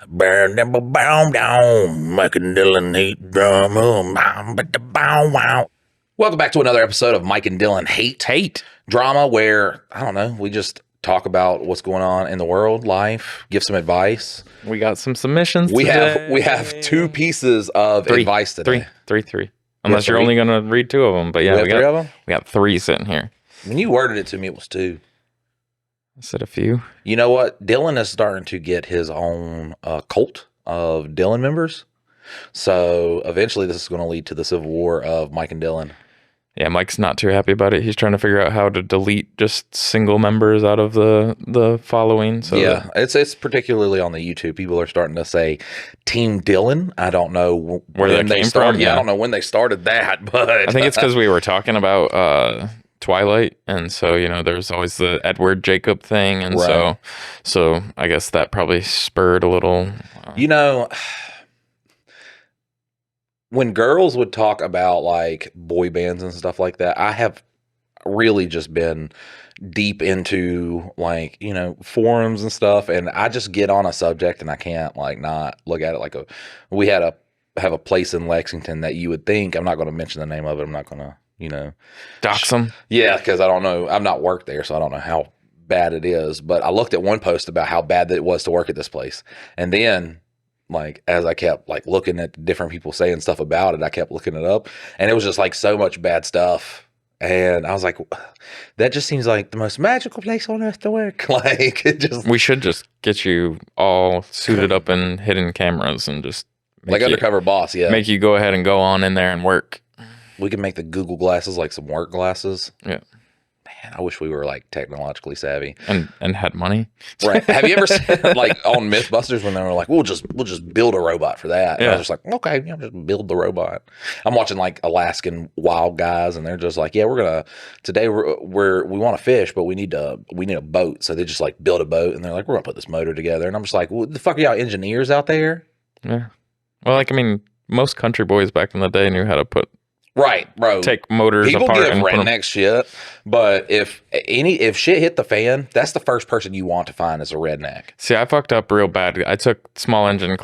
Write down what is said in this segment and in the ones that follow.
Mike and Dylan hate drama. Welcome back to another episode of Mike and Dylan hate drama, where I don't know, we just talk about what's going on in the world, life, give some advice. We got some submissions. We have two pieces of advice today. Three. Unless you're only gonna read two of them, but yeah, we got three of them. We got three sitting here. When you worded it to me, it was two. I said a few. You know what? Dylan is starting to get his own cult of Dylan members. So eventually this is going to lead to the civil war of Mike and Dylan. Yeah, Mike's not too happy about it. He's trying to figure out how to delete just single members out of the following. So yeah, it's particularly on the YouTube. People are starting to say Team Dylan. I don't know where that came from. Yeah, I don't know when they started that, but I think it's because we were talking about Twilight, and so there's always the Edward Jacob thing, and right. so I guess that probably spurred a little. When girls would talk about like boy bands and stuff like that, I have really just been deep into like forums and stuff, and I just get on a subject and I can't like not look at it like we have a place in Lexington that you would think, I'm not going to mention the name of it, I'm not going to dox them. Yeah, because I don't know. I've not worked there, so I don't know how bad it is. But I looked at one post about how bad it was to work at this place. And then, like, as I kept, like, looking at different people saying stuff about it, I kept looking it up. And it was just, like, so much bad stuff. And I was like, that just seems like the most magical place on earth to work. Like, it just... We should just get you all suited up in hidden cameras and just... Like undercover boss, yeah. Make you go ahead and go on in there and work. We can make the Google glasses like some work glasses. Yeah. Man, I wish we were like technologically savvy. And had money. Right. Have you ever seen like on Mythbusters when they were like, we'll just build a robot for that. And I was just like, okay, just build the robot. I'm watching like Alaskan Wild Guys, and they're just like, yeah, today we want to fish, but we need a boat. So they just like build a boat, and they're like, we're gonna put this motor together. And I'm just like, what the fuck are y'all engineers out there? Yeah. Well, like, I mean, most country boys back in the day knew how to put right, bro. Take motors People apart give and redneck shit, but if shit hit the fan, that's the first person you want to find as a redneck. See, I fucked up real bad. I took small engine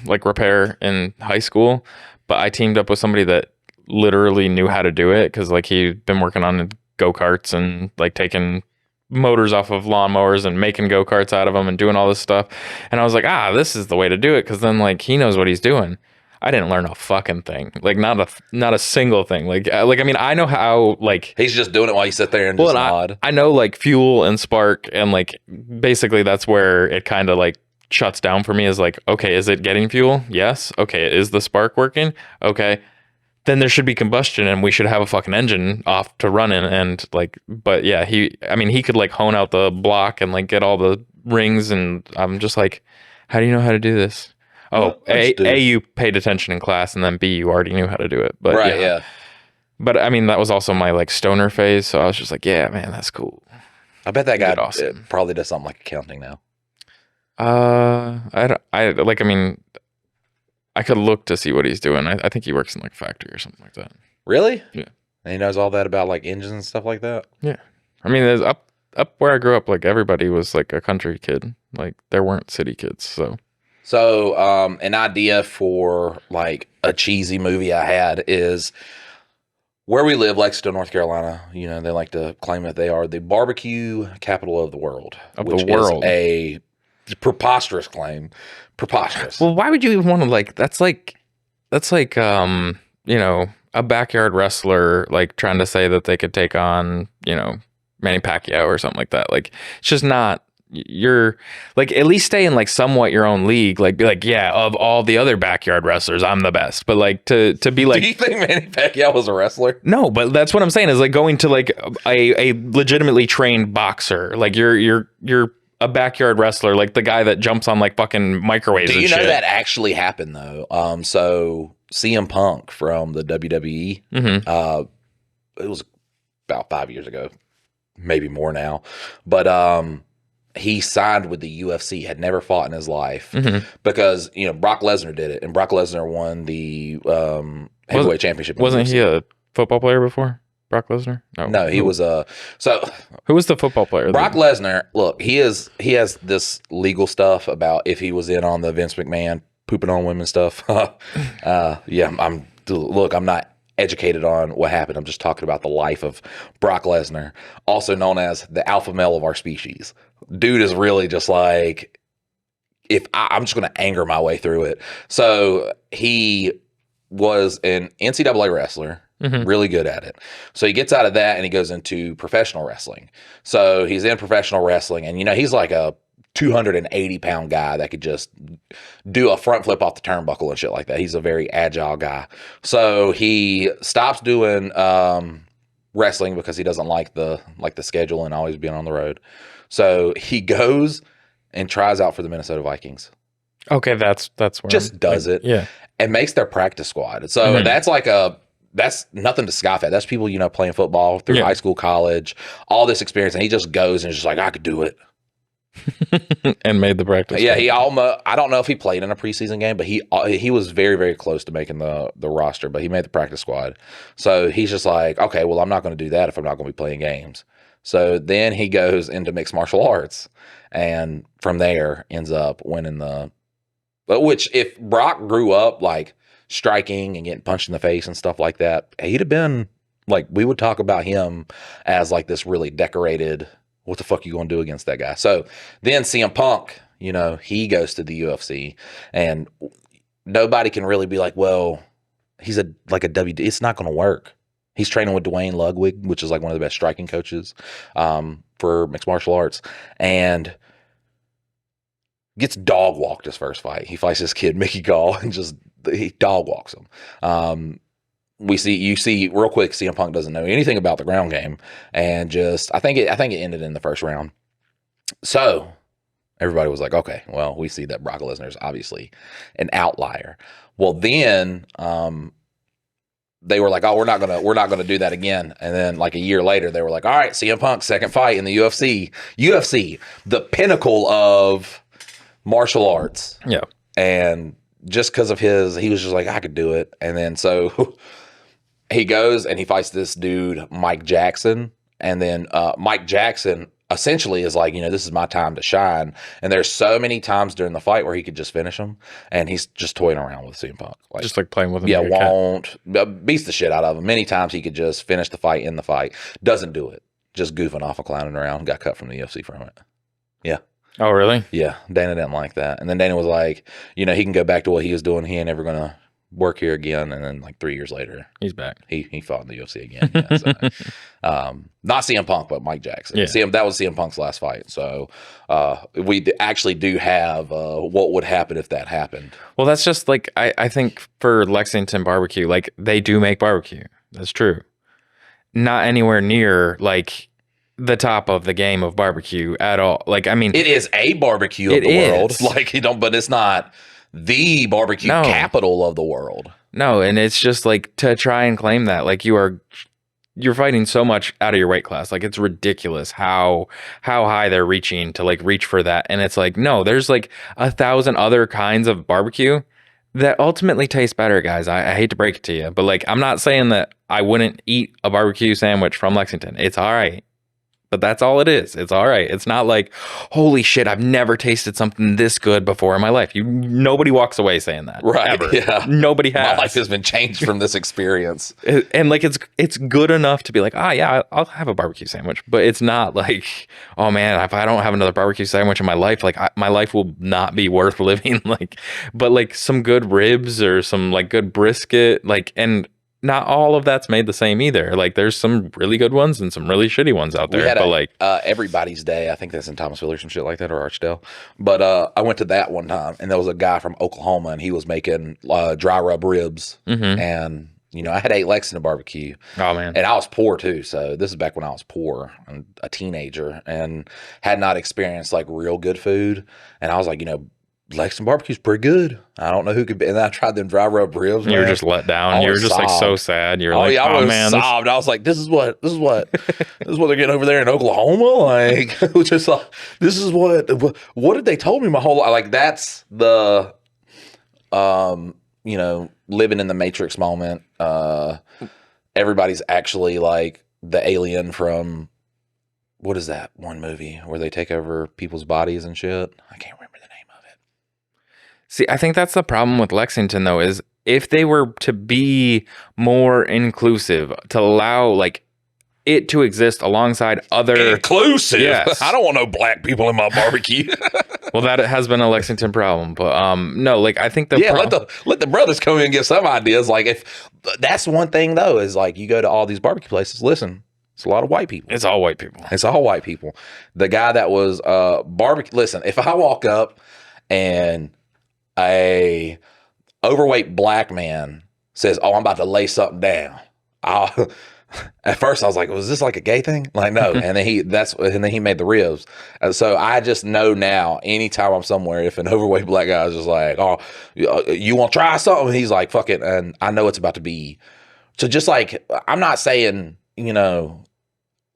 like repair in high school, but I teamed up with somebody that literally knew how to do it because like he'd been working on go-karts and like taking motors off of lawnmowers and making go-karts out of them and doing all this stuff. And I was like, this is the way to do it, because then like he knows what he's doing. I didn't learn a fucking thing, like not a single thing. Like I mean, I know how, like he's just doing it while you sit there and just nod. I know like fuel and spark, and like basically that's where it kind of like shuts down for me. Is like, okay, is it getting fuel? Yes. Okay, is the spark working? Okay, then there should be combustion, and we should have a fucking engine off to run in. And like, but yeah, he could like hone out the block and like get all the rings, and I'm just like, how do you know how to do this? Oh, A, you paid attention in class, and then B, you already knew how to do it. But right, yeah. But I mean, that was also my like stoner phase, so I was just like, yeah, man, that's cool. I bet that guy awesome. Probably does something like accounting now. I mean, I could look to see what he's doing. I think he works in like a factory or something like that. Really? Yeah. And he knows all that about like engines and stuff like that? Yeah. I mean, there's up where I grew up, like everybody was like a country kid. Like there weren't city kids, so... So, an idea for like a cheesy movie I had is where we live, Lexington, North Carolina. They like to claim that they are the barbecue capital of the world, which is a preposterous claim. Preposterous. Well, why would you even want to like? That's like a backyard wrestler like trying to say that they could take on Manny Pacquiao or something like that. Like it's just not. You're like, at least stay in like somewhat your own league, like be like, yeah, of all the other backyard wrestlers, I'm the best. But like to be like, do you think Manny Pacquiao was a wrestler? No, but that's what I'm saying is like going to like a legitimately trained boxer. Like you're a backyard wrestler, like the guy that jumps on like fucking microwaves. Do you and know shit. that actually happened though? So CM Punk from the WWE, it was about 5 years ago, maybe more now, but he signed with the UFC, had never fought in his life because, Brock Lesnar did it, and Brock Lesnar won the heavyweight championship. Wasn't he a football player before? Brock Lesnar? No, he was so Who was the football player? Brock Lesnar. Look, he has this legal stuff about if he was in on the Vince McMahon pooping on women stuff. Yeah, I'm not educated on what happened. I'm just talking about the life of Brock Lesnar, also known as the alpha male of our species. Dude is really just like, if I'm just going to anger my way through it. So he was an NCAA wrestler, really good at it. So he gets out of that and he goes into professional wrestling. So he's in professional wrestling, and he's like a 280-pound guy that could just do a front flip off the turnbuckle and shit like that. He's a very agile guy. So he stops doing wrestling because he doesn't like the schedule and always being on the road. So he goes and tries out for the Minnesota Vikings. Okay, that's where just does it. Yeah. And makes their practice squad. So that's nothing to scoff at. That's people, playing football through high school, college, all this experience. And he just goes and is just like, I could do it. And made the practice. Yeah, he almost, I don't know if he played in a preseason game, but he was very, very close to making the roster, but he made the practice squad. So he's just like, okay, well, I'm not going to do that if I'm not going to be playing games. So then he goes into mixed martial arts, and from there ends up winning which if Brock grew up like striking and getting punched in the face and stuff like that, he'd have been like, we would talk about him as like this really decorated, what the fuck you going to do against that guy? So then CM Punk, he goes to the UFC, and nobody can really be like, well, he's a WD. It's not going to work. He's training with Dwayne Ludwig, which is like one of the best striking coaches for mixed martial arts, and gets dog walked his first fight. He fights this kid, Mickey Gall, and he dog walks him. You see real quick, CM Punk doesn't know anything about the ground game, and I think it ended in the first round. So everybody was like, okay, well, we see that Brock Lesnar is obviously an outlier. Well, then they were like, oh, we're not gonna do that again. And then like a year later, they were like, all right, CM Punk, second fight in the UFC, the pinnacle of martial arts. Yeah. And just because of he was just like, I could do it. And then so he goes and he fights this dude, Mike Jackson. And then Mike Jackson essentially is like, this is my time to shine. And there's so many times during the fight where he could just finish him, and he's just toying around with CM Punk. Like, just like playing with him. Yeah, beats the shit out of him. Many times he could just finish the fight in the fight. Doesn't do it. Just goofing off and clowning around. Got cut from the UFC from it. Yeah. Oh, really? Yeah. Dana didn't like that. And then Dana was like, he can go back to what he was doing. He ain't ever going to work here again. And then like 3 years later, he's back. He fought in the UFC again. Yeah, so, not CM Punk, but Mike Jackson. Yeah. That was CM Punk's last fight. So we actually do have what would happen if that happened. Well, that's just like, I think for Lexington BBQ, like they do make barbecue. That's true. Not anywhere near like the top of the game of barbecue at all. Like, I mean, it is a barbecue of the world. Like, but it's not the barbecue capital of the world. No, and it's just like to try and claim that, like you're fighting so much out of your weight class. Like it's ridiculous how high they're reaching to like reach for that. And it's like, no, there's like 1,000 other kinds of barbecue that ultimately taste better, guys. I hate to break it to you, but like I'm not saying that I wouldn't eat a barbecue sandwich from Lexington. It's all right. But that's all it is. It's all right. It's not like, holy shit, I've never tasted something this good before in my life. Nobody walks away saying that. Right. Ever. Yeah. Nobody has. My life has been changed from this experience. And like it's good enough to be like, yeah, I'll have a barbecue sandwich. But it's not like, oh man, if I don't have another barbecue sandwich in my life, like my life will not be worth living. But like some good ribs or some like good brisket, and not all of that's made the same either. Like there's some really good ones and some really shitty ones out there. We had Everybody's Day. I think that's in Thomasville or some shit like that, or Archdale. But I went to that one time, and there was a guy from Oklahoma, and he was making dry rub ribs. Mm-hmm. And I had ate Lexington barbecue. Oh man! And I was poor too. So this is back when I was poor and a teenager, and had not experienced like real good food. And I was like, Lexington barbecue's pretty good. I don't know who could be. And then I tried them dry rub ribs. You were just let down. You were just like so sad. You're like, I was sobbed. I was like, this is what they're getting over there in Oklahoma. Like, it was just like, this is what did they told me my whole life? Like, that's the, living in the Matrix moment. everybody's actually like the alien from, what is that one movie where they take over people's bodies and shit? I can't remember the name of it. See, I think that's the problem with Lexington, though, is if they were to be more inclusive, to allow like it to exist alongside other inclusive. Yes. I don't want no black people in my barbecue. Well, that has been a Lexington problem, but no, like I think let the brothers come in and get some ideas. Like if that's one thing though, is like you go to all these barbecue places. Listen, it's a lot of white people. It's all white people. It's all white people. The guy that was barbecue. Listen, if I walk up and a overweight black man says, "Oh, I'm about to lay something down," at first I was like, "Was this like a gay thing?" Like, no. And then he made the ribs. And so I just know now, anytime I'm somewhere, if an overweight black guy is just like, "Oh, you want to try something?" And he's like, "Fuck it," and I know it's about to be. So just like, I'm not saying,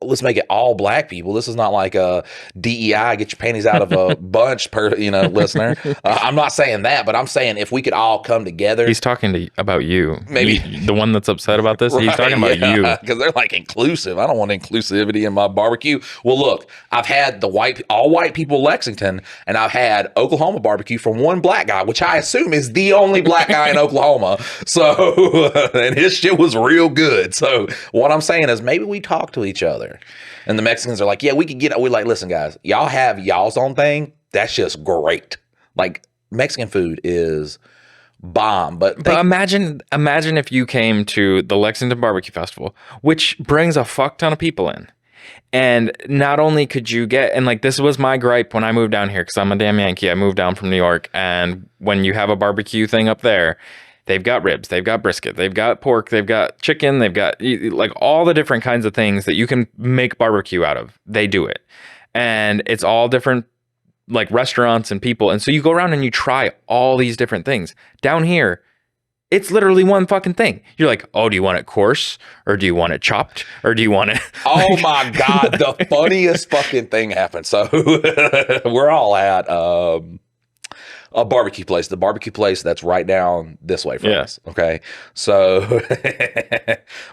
let's make it all black people. This is not like a DEI, get your panties out of a bunch listener. I'm not saying that, but I'm saying if we could all come together. He's talking about you. Maybe the one that's upset about this. Right, he's talking about you. Because they're like inclusive. I don't want inclusivity in my barbecue. Well, look, I've had all white people Lexington, and I've had Oklahoma barbecue from one black guy, which I assume is the only black guy in Oklahoma. So, and his shit was real good. So what I'm saying is maybe we talk to each other. And the Mexicans are like, yeah, we could get it. We're like, listen, guys, y'all have y'all's own thing. That's just great. Like, Mexican food is bomb. But imagine if you came to the Lexington Barbecue Festival, which brings a fuck ton of people in. And not only could you get, and like this was my gripe when I moved down here, because I'm a damn Yankee. I moved down from New York. And when you have a barbecue thing up there, they've got ribs, they've got brisket, they've got pork, they've got chicken, they've got like all the different kinds of things that you can make barbecue out of. They do it. And it's all different like restaurants and people. And so you go around and you try all these different things. Down here, it's literally one fucking thing. You're like, oh, do you want it coarse? Or do you want it chopped? Or do you want it? Oh my God, the funniest fucking thing happened. So we're all at a barbecue place, the barbecue place that's right down this way from us. Okay. So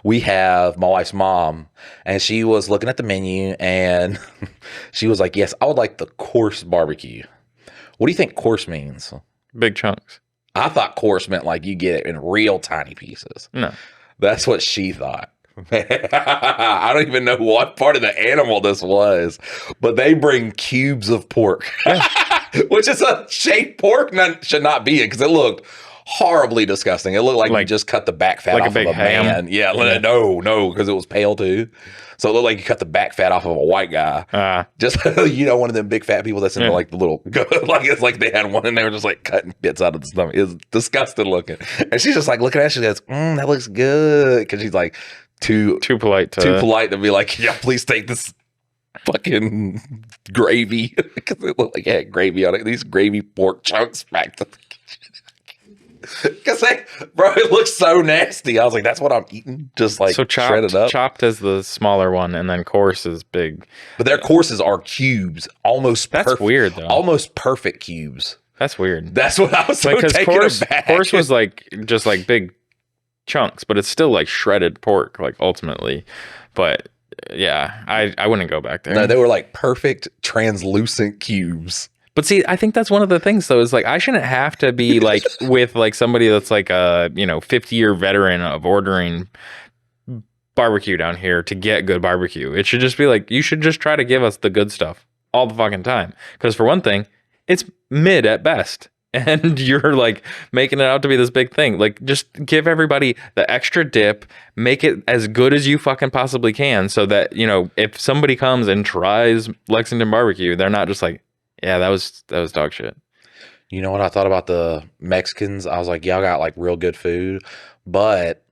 we have my wife's mom, and she was looking at the menu and she was like, yes, I would like the coarse barbecue. What do you think coarse means? Big chunks. I thought coarse meant like you get it in real tiny pieces. No. That's what she thought. I don't even know what part of the animal this was, but they bring cubes of pork. Which is a shaped pork should not be in, because it looked horribly disgusting. It looked like you just cut the back fat off of a man. Yeah, no, because it was pale too. So it looked like you cut the back fat off of a white guy. Just one of them big fat people that's in like the little like it's like they had one and they were just like cutting bits out of the stomach. It was disgusting looking. And she's just like looking at it, she goes, that looks good. Because she's like too polite to be like, yeah, please take this fucking gravy, because it looked like it had gravy on it. These gravy pork chunks back to the because bro, it looks so nasty. I was like, that's what I'm eating, just like so shredded up. Chopped is the smaller one, and then coarse is big. But their courses are cubes, almost. That's weird though. Almost perfect cubes. That's weird. That's what I was so taken aback. Coarse was like just like big chunks, but it's still like shredded pork, like ultimately. But yeah, I wouldn't go back there. No, they were like perfect translucent cubes. But see, I think that's one of the things though, is like I shouldn't have to be like with like somebody that's like a 50-year veteran of ordering barbecue down here to get good barbecue. It should just be like, you should just try to give us the good stuff all the fucking time. Because for one thing, it's mid at best. And you're like making it out to be this big thing. Like, just give everybody the extra dip, make it as good as you fucking possibly can, so that, if somebody comes and tries Lexington barbecue, they're not just like, yeah, that was dog shit. You know what I thought about the Mexicans? I was like, y'all got like real good food. But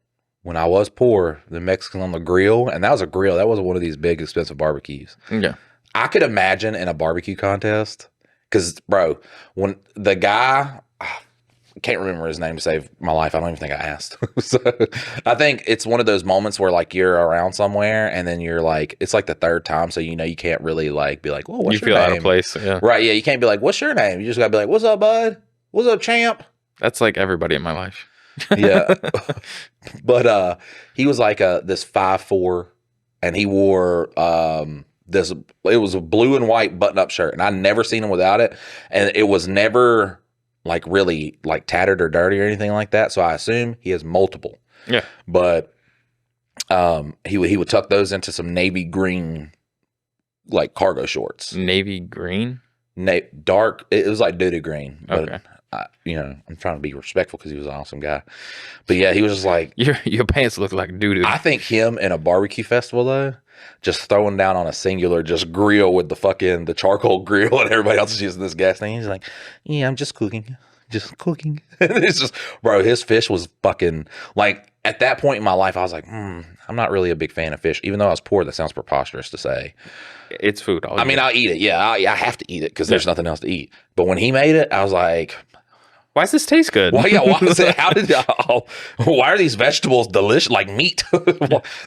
when I was poor, the Mexican on the grill, and that was a grill, that wasn't one of these big expensive barbecues. Yeah. I could imagine in a barbecue contest, because, bro, when the guy, I can't remember his name to save my life. I don't even think I asked. So I think it's one of those moments where like you're around somewhere and then you're like, it's like the third time. So, you can't really like be like, well, what's your name? You feel out of place. Yeah. Right. Yeah. You can't be like, what's your name? You just got to be like, what's up, bud? What's up, champ? That's like everybody in my life. Yeah. But he was like this 5'4", and he wore this, it was a blue and white button-up shirt, and I never seen him without it, and it was never like really like tattered or dirty or anything like that, so I assume he has multiple. Yeah. But he would tuck those into some navy green like cargo shorts. Navy green? Dark, it was like doo-doo green. But Okay. I'm trying to be respectful because he was an awesome guy. But yeah, he was just like, Your pants look like doo-doo. I think him in a barbecue festival though, just throwing down on a singular just grill with the charcoal grill, and everybody else is using this gas thing. He's like, yeah, I'm just cooking. It's just, bro, his fish was fucking like, at that point in my life, I was like, I'm not really a big fan of fish. Even though I was poor, that sounds preposterous to say. It's food. I'll eat it. Yeah, I have to eat it because there's nothing else to eat. But when he made it, I was like, why does this taste good? why is it? Why are these vegetables delicious like meat?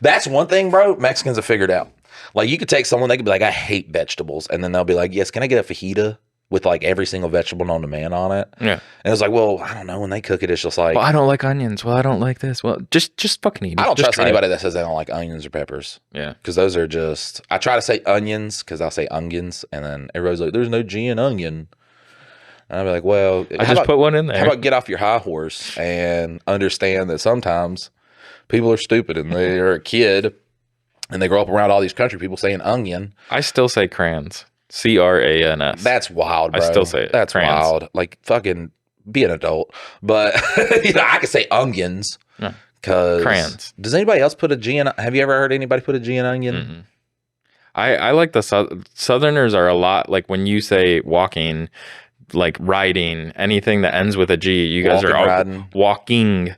That's one thing, bro, Mexicans have figured out. Like, you could take someone, they could be like, I hate vegetables. And then they'll be like, yes, can I get a fajita with like every single vegetable known to man on it? Yeah. And it's like, well, I don't know. When they cook it, it's just like, well, I don't like onions. Well, I don't like this. Well, just fucking eat it. I don't Just trust try anybody it. that says they don't like onions or peppers. Yeah. Because those are just, I try to say onions because I'll say onions, and then everybody's like, there's no G in onion. And I'll be like, well, I just put one in there. How about get off your high horse and understand that sometimes people are stupid and they're a kid and they grow up around all these country people saying onion. I still say crayons. CRANS. That's wild, bro. I still say it. That's crayons. wild. Like, fucking be an adult. But, I can say onions. Yeah. Because Crayons. Does anybody else put a G in? Have you ever heard anybody put a G in onion? Mm-hmm. I like the Southerners are a lot like when you say walking, like riding, anything that ends with a G, you guys are all Riding. walking,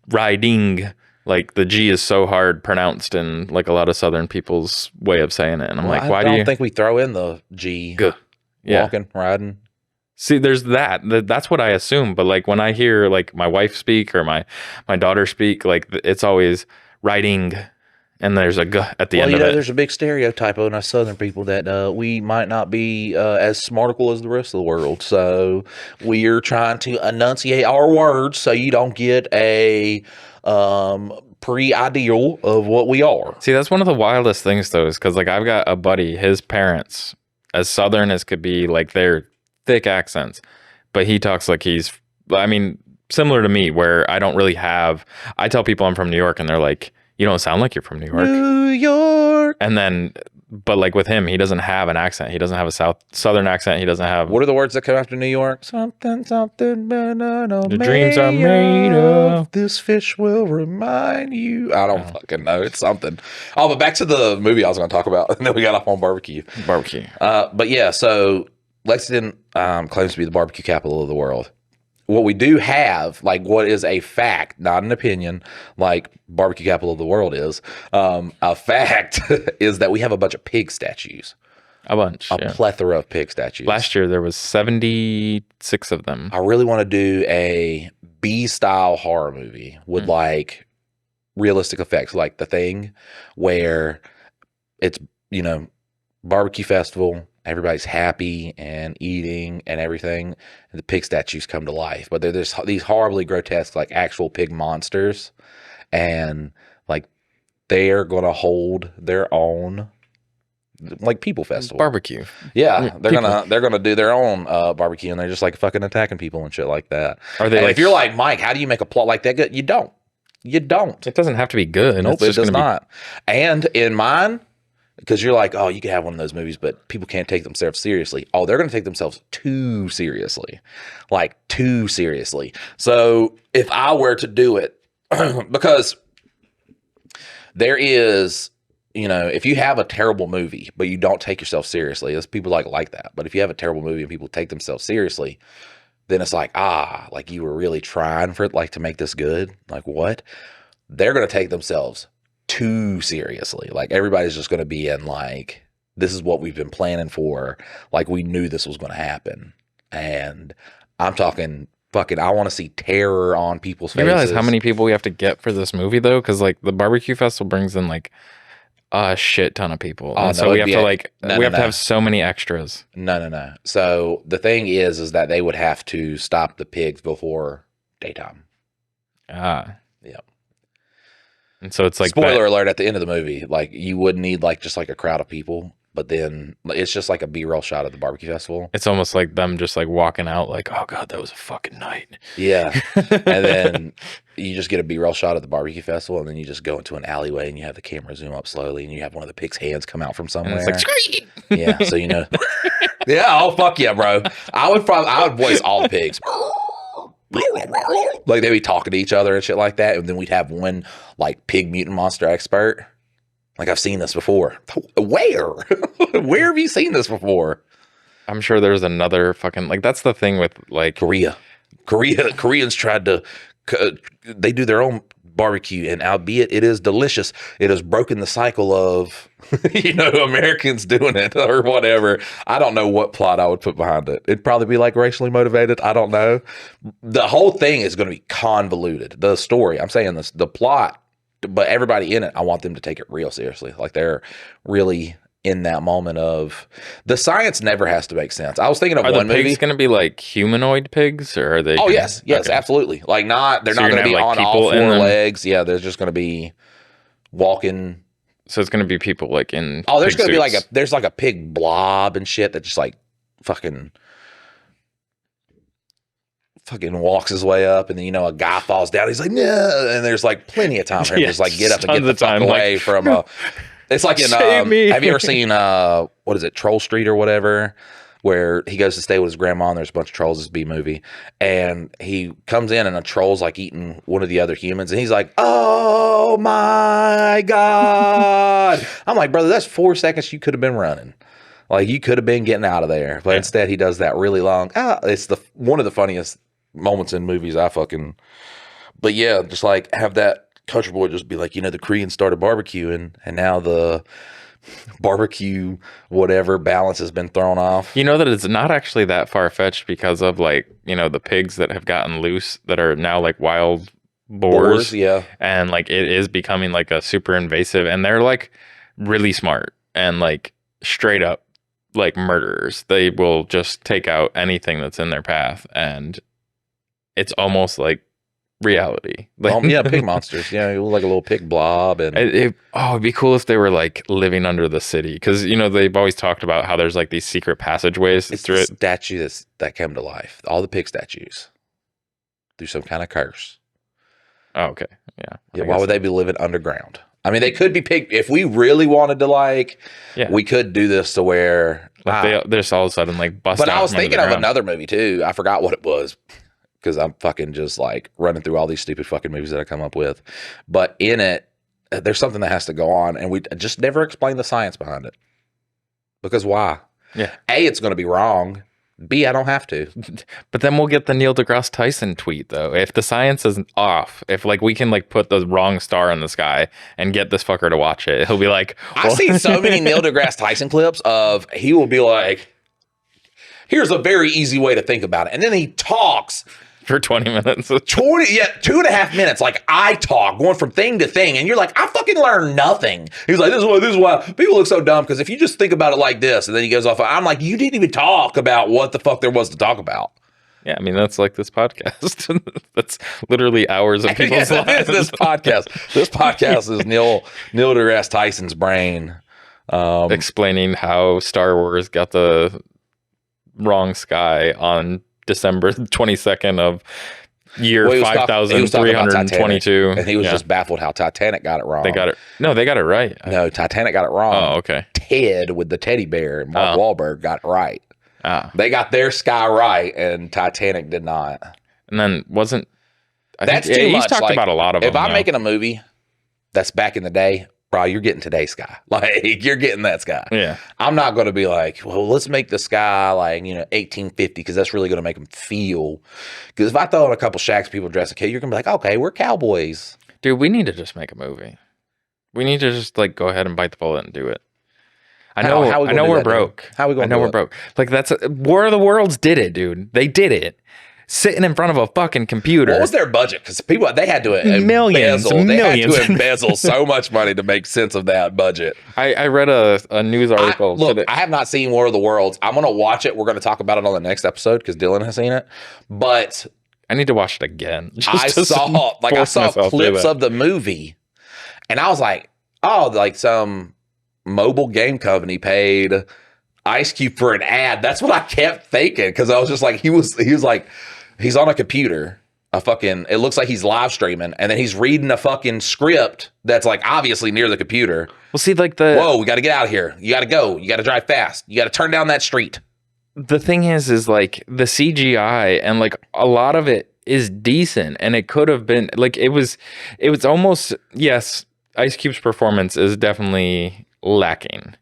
riding. Like the G is so hard pronounced in like a lot of Southern people's way of saying it. And I'm like, why do you? I don't think we throw in the G. Good. Yeah. Walking, riding. See, there's that. That's what I assume. But like when I hear like my wife speak or my daughter speak, like it's always riding, and there's a G at the end of it. There's a big stereotype on us Southern people that we might not be as smartical as the rest of the world. So we're trying to enunciate our words so you don't get a pre-ideal of what we are. See, that's one of the wildest things though, is because like I've got a buddy, his parents, as Southern as could be, like they're thick accents, but he talks like similar to me, where I don't really have, I tell people I'm from New York and they're like, you don't sound like you're from New York. New York. And then, but like with him, he doesn't have an accent. He doesn't have a Southern accent. He doesn't have. What are the words that come after New York? Something, banana. The dreams are made of. This fish will remind you. I don't fucking know. It's something. Oh, but back to the movie I was going to talk about. And then we got off on barbecue. But yeah, so Lexington claims to be the barbecue capital of the world. What we do have, like what is a fact, not an opinion, like barbecue capital of the world is, a fact is that we have a bunch of pig statues. A bunch. A plethora of pig statues. Last year there was 76 of them. I really want to do a B-style horror movie with like realistic effects, like The Thing, where it's, barbecue festival, everybody's happy and eating and everything, and the pig statues come to life. But there's these horribly grotesque, like actual pig monsters, and like they're gonna hold their own like people festival barbecue. Yeah, they're gonna do their own barbecue, and they're just like fucking attacking people and shit like that. Are they? And if you're like, Mike, how do you make a plot like that good? You don't. It doesn't have to be good. Nope, it does not. And in mine, because you're like, oh, you can have one of those movies, but people can't take themselves seriously. Oh, they're going to take themselves too seriously. Like, too seriously. So, if I were to do it, because there is, if you have a terrible movie, but you don't take yourself seriously, there's people like that. But if you have a terrible movie and people take themselves seriously, then it's like, like you were really trying for it, like to make this good. Like, what? They're going to take themselves too seriously. Like everybody's just going to be in like, this is what we've been planning for. Like we knew this was going to happen. And I'm talking fucking, I want to see terror on people's faces. You realize how many people we have to get for this movie though? Because like the barbecue festival brings in like a shit ton of people. Oh, so we have to have so many extras. No. So the thing is that they would have to stop the pigs before daytime. Ah. Yeah. And so it's like spoiler alert at the end of the movie, like you would need like just like a crowd of people, but then it's just like a B-roll shot of the barbecue festival. It's almost like them just like walking out like, oh God, that was a fucking night. Yeah. And then you just get a B-roll shot of the barbecue festival, and then you just go into an alleyway and you have the camera zoom up slowly and you have one of the pigs' hands come out from somewhere. And it's like, scream! Yeah, so you know. Yeah, oh fuck yeah, bro. I would voice all the pigs. Like they'd be talking to each other and shit like that, and then we'd have one like pig mutant monster expert. Like, I've seen this before. Where? Where have you seen this before? I'm sure there's another fucking, like, that's the thing with like Koreans tried to they do their own barbecue, and albeit it is delicious, it has broken the cycle of Americans doing it or whatever. I don't know what plot I would put behind it. It'd probably be like racially motivated. I don't know. The whole thing is going to be convoluted. The story, I'm saying this, the plot, but everybody in it, I want them to take it real seriously. Like they're really in that moment of the science never has to make sense. I was thinking of one movie. Are the pigs going to be like humanoid pigs, or are they? Oh yes, okay. Absolutely. Like they're not going to be like on all four legs. Yeah, they're just going to be walking. So it's going to be people like in. Oh, there's going to be there's like a pig blob and shit that just like fucking walks his way up, and then a guy falls down. He's like, no, and there's like plenty of time for him to just like get up and get the fuck away from a. It's like in have you ever seen what is it, Troll Street or whatever, where he goes to stay with his grandma and there's a bunch of trolls. This B movie, and he comes in and a troll's like eating one of the other humans, and he's like, oh my god. I'm like, brother, that's 4 seconds you could have been running. Like you could have been getting out of there, but instead he does that really long. It's one of the funniest moments in movies. But yeah, just like have that country boy just be like, the Koreans started barbecuing, and now the barbecue whatever balance has been thrown off. You know that it's not actually that far-fetched because of like the pigs that have gotten loose that are now like wild boars. Yeah, and like it is becoming like a super invasive, and they're like really smart and like straight up like murderers. They will just take out anything that's in their path, and it's almost like reality. Like, pig monsters. Yeah, you look like a little pig blob. And it'd be cool if they were like living under the city, because they've always talked about how there's like these secret passageways it's through the it. Statues that come to life. All the pig statues through some kind of curse. Oh, okay, yeah. Why would they be living underground? I mean, they could be pig. If we really wanted to, we could do this to where they're just all of a sudden like bust. But I was thinking of another movie too. I forgot what it was, because I'm fucking just like running through all these stupid fucking movies that I come up with. But in it, there's something that has to go on, and we just never explain the science behind it. Because why? Yeah. A, it's going to be wrong. B, I don't have to. But then we'll get the Neil deGrasse Tyson tweet though. If the science is off, if like we can like put the wrong star in the sky and get this fucker to watch it, he'll be like, I've seen so many Neil deGrasse Tyson clips of he will be like, here's a very easy way to think about it. And then he talks for 20 minutes. 2.5 minutes. Like I talk, going from thing to thing, and you're like, I fucking learned nothing. He's like, this is why people look so dumb, because if you just think about it like this, and then he goes off, I'm like, you didn't even talk about what the fuck there was to talk about. Yeah, I mean, that's like this podcast. That's literally hours of people's lives. This podcast is Neil deGrasse Tyson's brain. Explaining how Star Wars got the wrong sky on December 22nd of year 5322. And he was just baffled how Titanic got it wrong. They got it right. No, Titanic got it wrong. Oh, okay. Ted with the teddy bear and Mark Wahlberg got it right. They got their sky right, and Titanic did not. And then too much. He's talked about a lot of them. If I'm making a movie that's back in the day, bro, you're getting today's sky. Like, you're getting that sky. Yeah. I'm not going to be like, well, let's make the sky like, 1850, because that's really going to make them feel. Because if I throw in a couple shacks, people dress okay, you're going to be like, okay, we're cowboys. Dude, we need to just make a movie. We need to just like go ahead and bite the bullet and do it. I know we're broke. How are we going to do it? We're broke. Like, that's War of the Worlds did it, dude. They did it. Sitting in front of a fucking computer. What was their budget? Because they had to millions. They had to embezzle so much money to make sense of that budget. I read a news article. I have not seen War of the Worlds. I'm going to watch it. We're going to talk about it on the next episode because Dylan has seen it. But I need to watch it again. I saw clips of the movie, and I was like, oh, like some mobile game company paid Ice Cube for an ad. That's what I kept thinking, because I was just like, he was like, he's on a computer, it looks like he's live streaming, and then he's reading a fucking script that's like obviously near the computer. Well, see, like whoa, we got to get out of here. You got to go. You got to drive fast. You got to turn down that street. The thing is like the CGI and like a lot of it is decent, and it could have been like it was almost, yes, Ice Cube's performance is definitely lacking.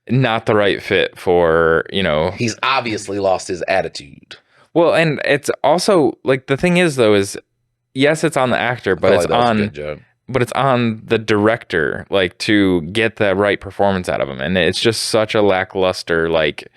Not the right fit for, he's obviously lost his attitude. Well, and it's also like the thing is though is yes, it's on the actor, but it's on the director, like, to get the right performance out of him, and it's just such a lackluster like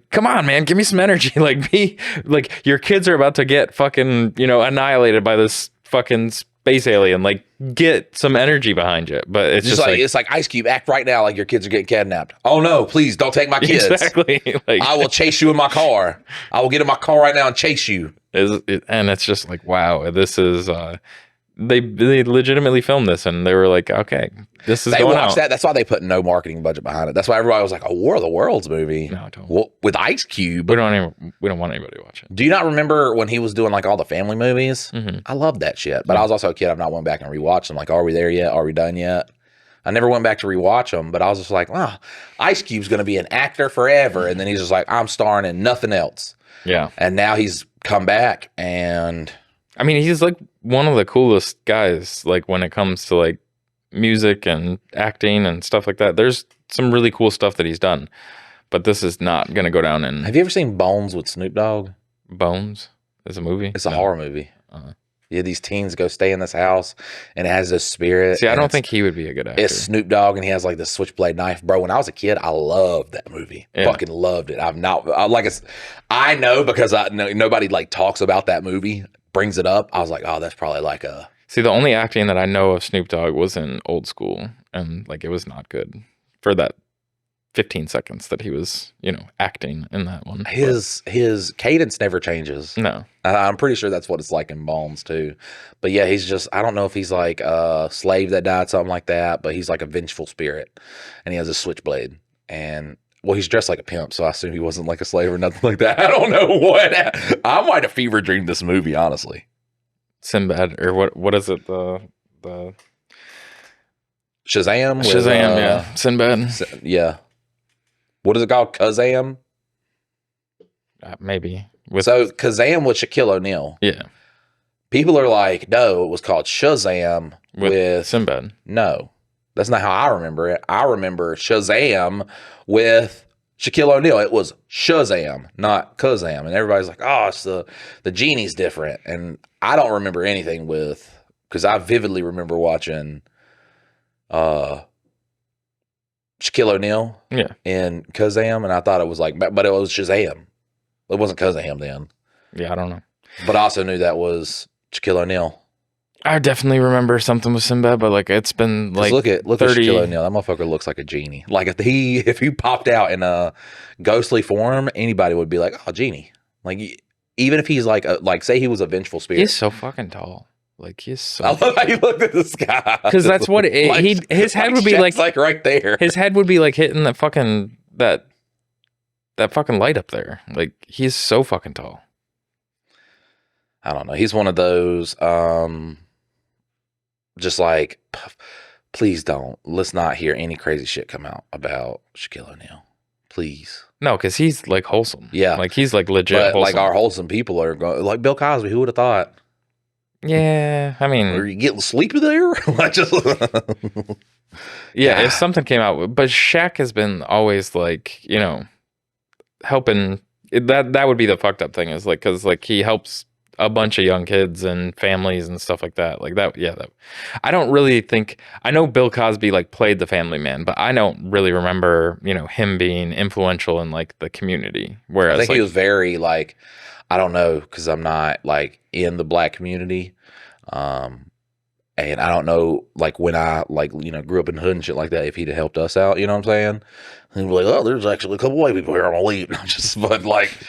come on, man, give me some energy. Like, be like, your kids are about to get fucking annihilated by this fucking space alien. Like, get some energy behind you. But it's just like it's like, Ice Cube, act right now like your kids are getting kidnapped. Oh no, please don't take my kids. Exactly. Like, I will chase you in my car. I will get in my car right now and chase you. And it's just like, wow, this is they legitimately filmed this, and they were like, okay, this is they going watched out. that. That's why they put no marketing budget behind it. That's why everybody was like, a War of the Worlds movie. No, don't. Well, with Ice Cube. We don't want anybody to watch it. Do you not remember when he was doing like all the family movies? Mm-hmm. I love that shit. But I was also a kid. I've not went back and rewatched them. Like, are we there yet? Are we done yet? I never went back to rewatch them, but I was just like, wow, Ice Cube's going to be an actor forever. And then he's just like, I'm starring in nothing else. Yeah. And now he's come back, and I mean, he's like one of the coolest guys, like, when it comes to like music and acting and stuff like that. There's some really cool stuff that he's done, but this is not going to go down in. Have you ever seen Bones with Snoop Dogg? Bones is a movie? It's a horror movie. Yeah, these teens go stay in this house, and it has this spirit. See, I don't think he would be a good actor. It's Snoop Dogg, and he has like this switchblade knife. Bro, when I was a kid, I loved that movie. Yeah. Fucking loved it. I know because nobody like talks about that movie, brings it up. I was like, oh, that's probably like a. See, the only acting that I know of Snoop Dogg was in Old School, and like it was not good for that 15 seconds that he was, acting in that one. His cadence never changes. No. I'm pretty sure that's what it's like in Bones too. But yeah, he's just, I don't know if he's like a slave that died, something like that, but he's like a vengeful spirit, and he has a switchblade, and well, he's dressed like a pimp, so I assume he wasn't like a slave or nothing like that. I don't know what. I might have fever dreamed this movie, honestly. Sinbad, or what is it? The Shazam? Shazam, yeah. Sinbad. Yeah. What is it called? Kazam? Maybe. So Kazam with Shaquille O'Neal. Yeah. People are like, no, it was called Shazam with Sinbad. No, that's not how I remember it. I remember Shazam with Shaquille O'Neal. It was Shazam, not Kazam. And everybody's like, oh, it's the genie's different. And I don't remember anything because I vividly remember watching Shaquille O'Neal in Kazam, and I thought it was like, but it was Shazam. It wasn't Kazam then. Yeah, I don't know. But I also knew that was Shaquille O'Neal. I definitely remember something with Sinbad, but like it's been like look at 30... at Shaquille O'Neal. That motherfucker looks like a genie. Like if he popped out in a ghostly form, anybody would be like, oh, genie. Like even if he's like say he was a vengeful spirit. He's so fucking tall. Like he's so. I love how you looked at the sky. Because that's what his head would be like right there. His head would be like hitting that fucking that fucking light up there. Like he's so fucking tall. I don't know. He's one of those. Just like, please don't. Let's not hear any crazy shit come out about Shaquille O'Neal. Please. No, because he's like wholesome. Yeah. Like he's like legit but wholesome. Like our wholesome people are going, like Bill Cosby. Who would have thought? Yeah. I mean. Are you getting sleepy there? Yeah. If something came out. But Shaq has been always like, helping. That would be the fucked up thing is like, because like he helps a bunch of young kids and families and stuff like that. Like that, yeah. I don't really think, I know Bill Cosby like played the family man, but I don't really remember, him being influential in like the community. Whereas I think he was very like, I don't know, because I'm not like in the black community. And I don't know, like when I like, grew up in the hood and shit like that, if he'd have helped us out, you know what I'm saying? And he'd be like, oh, there's actually a couple white people here, I'm gonna leave. But like,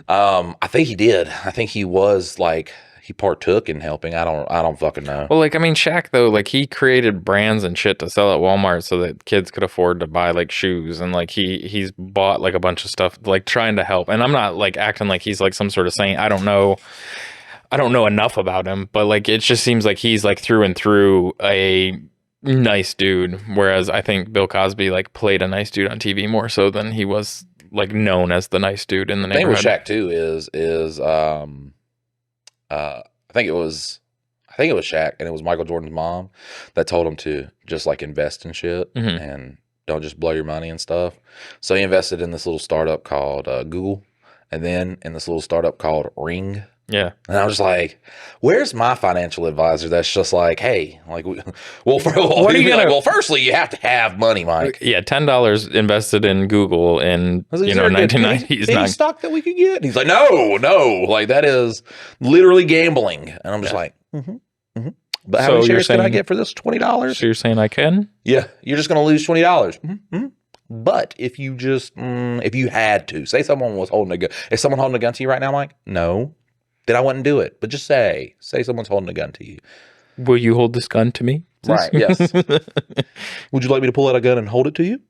I think he did. I think he was like he partook in helping. I don't fucking know. Well, like, I mean, Shaq, though, like, he created brands and shit to sell at Walmart so that kids could afford to buy, like, shoes. And, like, he's bought, like, a bunch of stuff, like, trying to help. And I'm not, like, acting like he's, like, some sort of saint. I don't know enough about him. But, like, it just seems like he's, like, through and through a nice dude. Whereas I think Bill Cosby, like, played a nice dude on TV more so than he was, like, known as the nice dude in the The thing with neighborhood. Shaq too is I think it was Shaq, and it was Michael Jordan's mom that told him to just like invest in shit Mhm. and don't just blow your money and stuff. So he invested in this little startup called Google, and then in this little startup called Ring. Yeah. And I was like, "Where's my financial advisor?" That's just like, "Hey, like, well, What are you like, gonna- well, firstly, you have to have money, Mike." Yeah, $10 invested in Google in I was like, you "Is know there a good 1990s. penny stock that we could get?" And he's like, "No, like that is literally gambling." And I'm just like, mm-hmm. But how So many you're shares can I saying- get for this $20? So you're saying I can? Yeah, you're just going to lose $20. But if you just, if you had to, say someone was holding a gun. Is someone holding a gun to you right now, Mike? No. Then I wouldn't do it. But just say someone's holding a gun to you. Will you hold this gun to me? Right, yes. Would you like me to pull out a gun and hold it to you?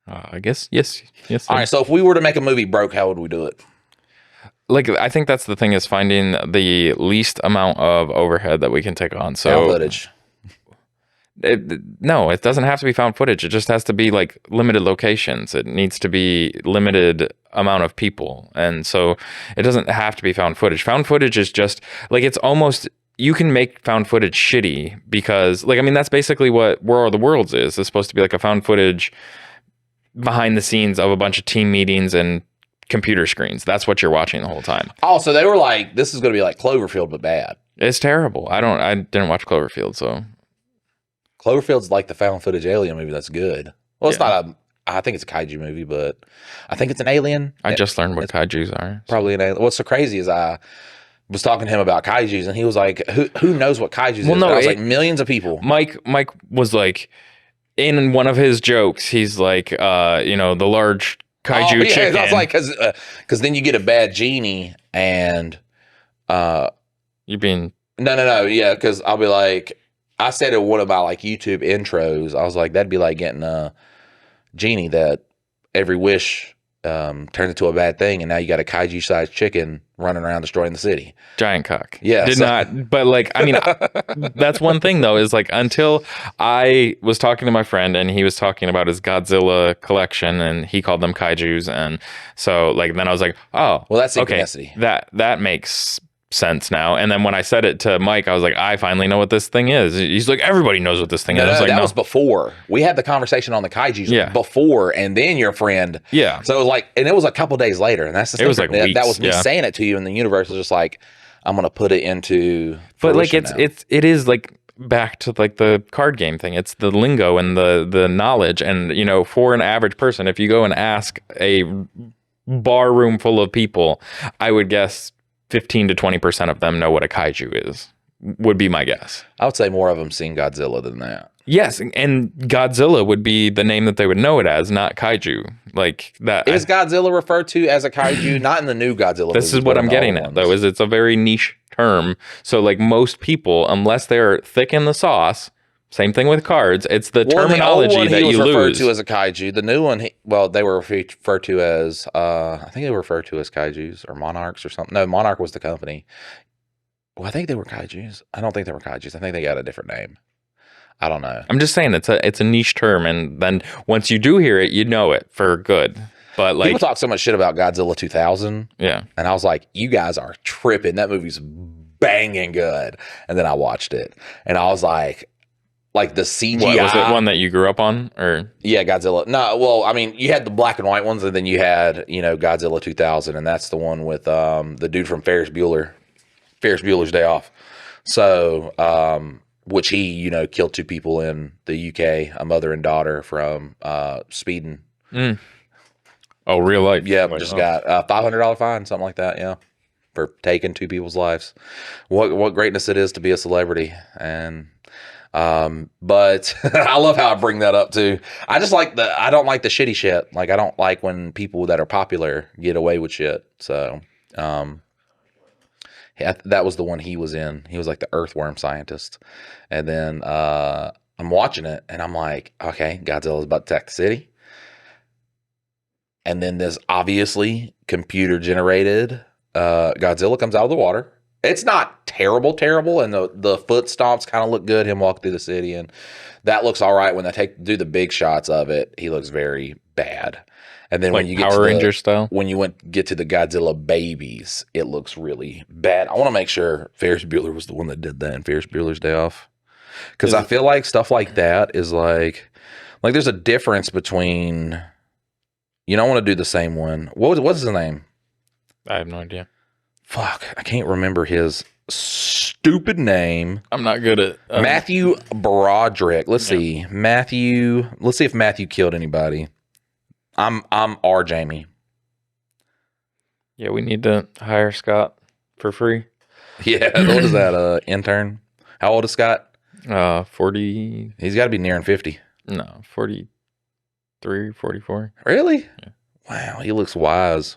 I guess yes. All right, so if we were to make a movie broke, how would we do it? Like, I think that's the thing, is finding the least amount of overhead that we can take on. So Found footage. No, it doesn't have to be found footage. It just has to be like limited locations. It needs to be limited amount of people. And so it doesn't have to be found footage. Found footage is just like, it's almost, you can make found footage shitty because, like, I mean, that's basically what War of the Worlds is. It's supposed to be like a found footage behind the scenes of a bunch of team meetings and computer screens. That's what you're watching the whole time. Oh, so they were like, this is going to be like Cloverfield, but bad. It's terrible. I didn't watch Cloverfield, so Cloverfield's like the found footage alien movie that's good. Well, it's Yeah. not I think it's a kaiju movie, but I think it's an alien. I just learned what kaijus are. Probably an alien. What's so crazy is I was talking to him about kaijus, and he was like, who knows what kaijus Well, is? no, And I was like, millions of people. Mike was like, in one of his jokes, he's like, the large kaiju chicken. I was like, because then you get a bad genie, and You're being no, yeah, because I'll be like, I said in one of my like YouTube intros, I was like, that'd be like getting a genie that every wish turns into a bad thing, and now you got a kaiju sized chicken running around destroying the city. giant cock. Yeah, Did so- not, but like, I mean, that's one thing though, is like, until I was talking to my friend and he was talking about his Godzilla collection and he called them kaijus. And so like, then I was like, oh, Well, that's okay, synchronicity. that makes sense now. And then when I said it to Mike, I was like, I finally know what this thing is. He's like, everybody knows what this thing is. I was like, that no. was before. We had the conversation on the kaijus Yeah. before, and then your friend. Yeah. So it was like, and it was a couple days later, and that's the thing. It was like that weeks, was me yeah. saying it to you, and the universe was just like, I'm gonna put it into. But like, fruition now. it is like back to like the card game thing. It's the lingo and the knowledge. And, for an average person, if you go and ask a bar room full of people, I would guess 15 to 20% of them know what a kaiju is, would be my guess. I would say more of them seen Godzilla than that. Yes, and Godzilla would be the name that they would know it as, not kaiju. Like that. Is Godzilla referred to as a kaiju? Not in the new Godzilla. This movies, is what but in I'm the getting old at, ones. though, is it's a very niche term. So like most people, unless they're thick in the sauce, same thing with cards, it's the terminology the old one, that he was you referred lose. to as a kaiju. The new one, they were referred to as, I think they were referred to as kaijus or monarchs or something. No, Monarch was the company. Well, I think they were kaijus. I don't think they were kaijus. I think they got a different name. I don't know. I'm just saying it's a niche term, and then once you do hear it, you know it for good. But like, People talk so much shit about Godzilla 2000, yeah, and I was like, you guys are tripping. That movie's banging good. And then I watched it, and I was like the CGI. what was it? One that you grew up on, or Yeah, Godzilla. No, well, I mean, you had the black and white ones, and then you had, Godzilla 2000, and that's the one with the dude from Ferris Bueller's Day Off. So, which he, killed two people in the UK, a mother and daughter from speeding. oh, real life? Yeah, Like, just oh. got a $500 fine, something like that. Yeah. for taking 2 people's lives. What greatness it is to be a celebrity. And but I love how I bring that up too. I don't like the shitty shit. Like I don't like when people that are popular get away with shit. So that was the one he was in. He was like the earthworm scientist. And then I'm watching it and I'm like, okay, Godzilla's about to attack the city. And then this obviously computer generated Godzilla comes out of the water. It's not terrible, and the foot stomps kind of look good. Him walk through the city, and that looks all right. When they do the big shots of it, he looks very bad. And then Like when you get Power to Ranger style? when you get to the Godzilla babies, it looks really bad. I want to make sure Ferris Bueller was the one that did that in Ferris Bueller's Day Off, because I feel like stuff like that is like there's a difference between. You don't want to do the same one. What's his name? I have no idea. Fuck, I can't remember his stupid name. I'm not good at Matthew Broderick. Let's see. Matthew. Let's see if Matthew killed anybody. I'm R. Jamie. Yeah, we need to hire Scott for free. Yeah, what is that? Intern. How old is Scott? 40. He's got to be nearing 50. No, 43, 44. Really? Yeah. Wow, he looks wise.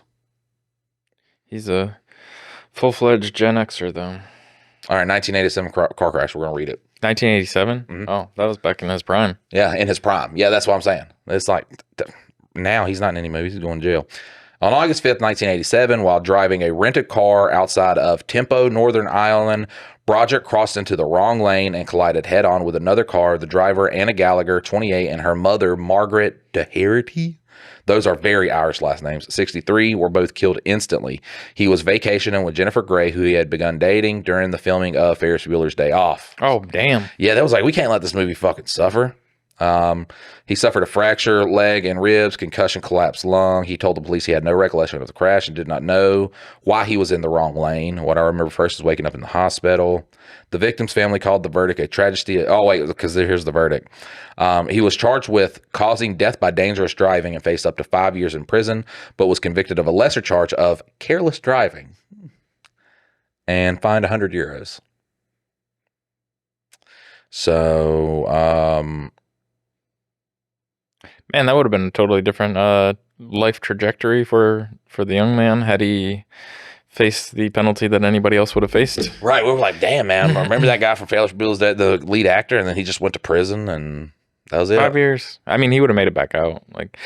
He's a full-fledged Gen Xer, though. All right, 1987 car crash. We're gonna read it. 1987? Mhm. Oh, that was back in his prime. Yeah, in his prime. Yeah, that's what I'm saying. It's like now he's not in any movies. He's going to jail. On August 5th, 1987, while driving a rented car outside of Tempo, Northern Ireland, Broderick crossed into the wrong lane and collided head-on with another car. The driver, Anna Gallagher, 28, and her mother, Margaret Doherty, those are very Irish last names, 63, were both killed instantly. He was vacationing with Jennifer Grey, who he had begun dating during the filming of Ferris Bueller's Day Off. Oh, damn. Yeah, that was like, we can't let this movie fucking suffer. He suffered a fracture, leg and ribs, concussion, collapsed lung. He told the police he had no recollection of the crash and did not know why he was in the wrong lane. What I remember first is waking up in the hospital. The victim's family called the verdict a tragedy. Oh, wait, because here's the verdict. He was charged with causing death by dangerous driving and faced up to 5 years in prison, but was convicted of a lesser charge of careless driving and fined 100 euros. So, Man, that would have been a totally different life trajectory for the young man had he faced the penalty that anybody else would have faced. right, we were like, damn, man, remember that guy from Ferris Bueller's Day, the lead actor, and then he just went to prison, and that was it. 5 years. I mean, he would have made it back out. Like,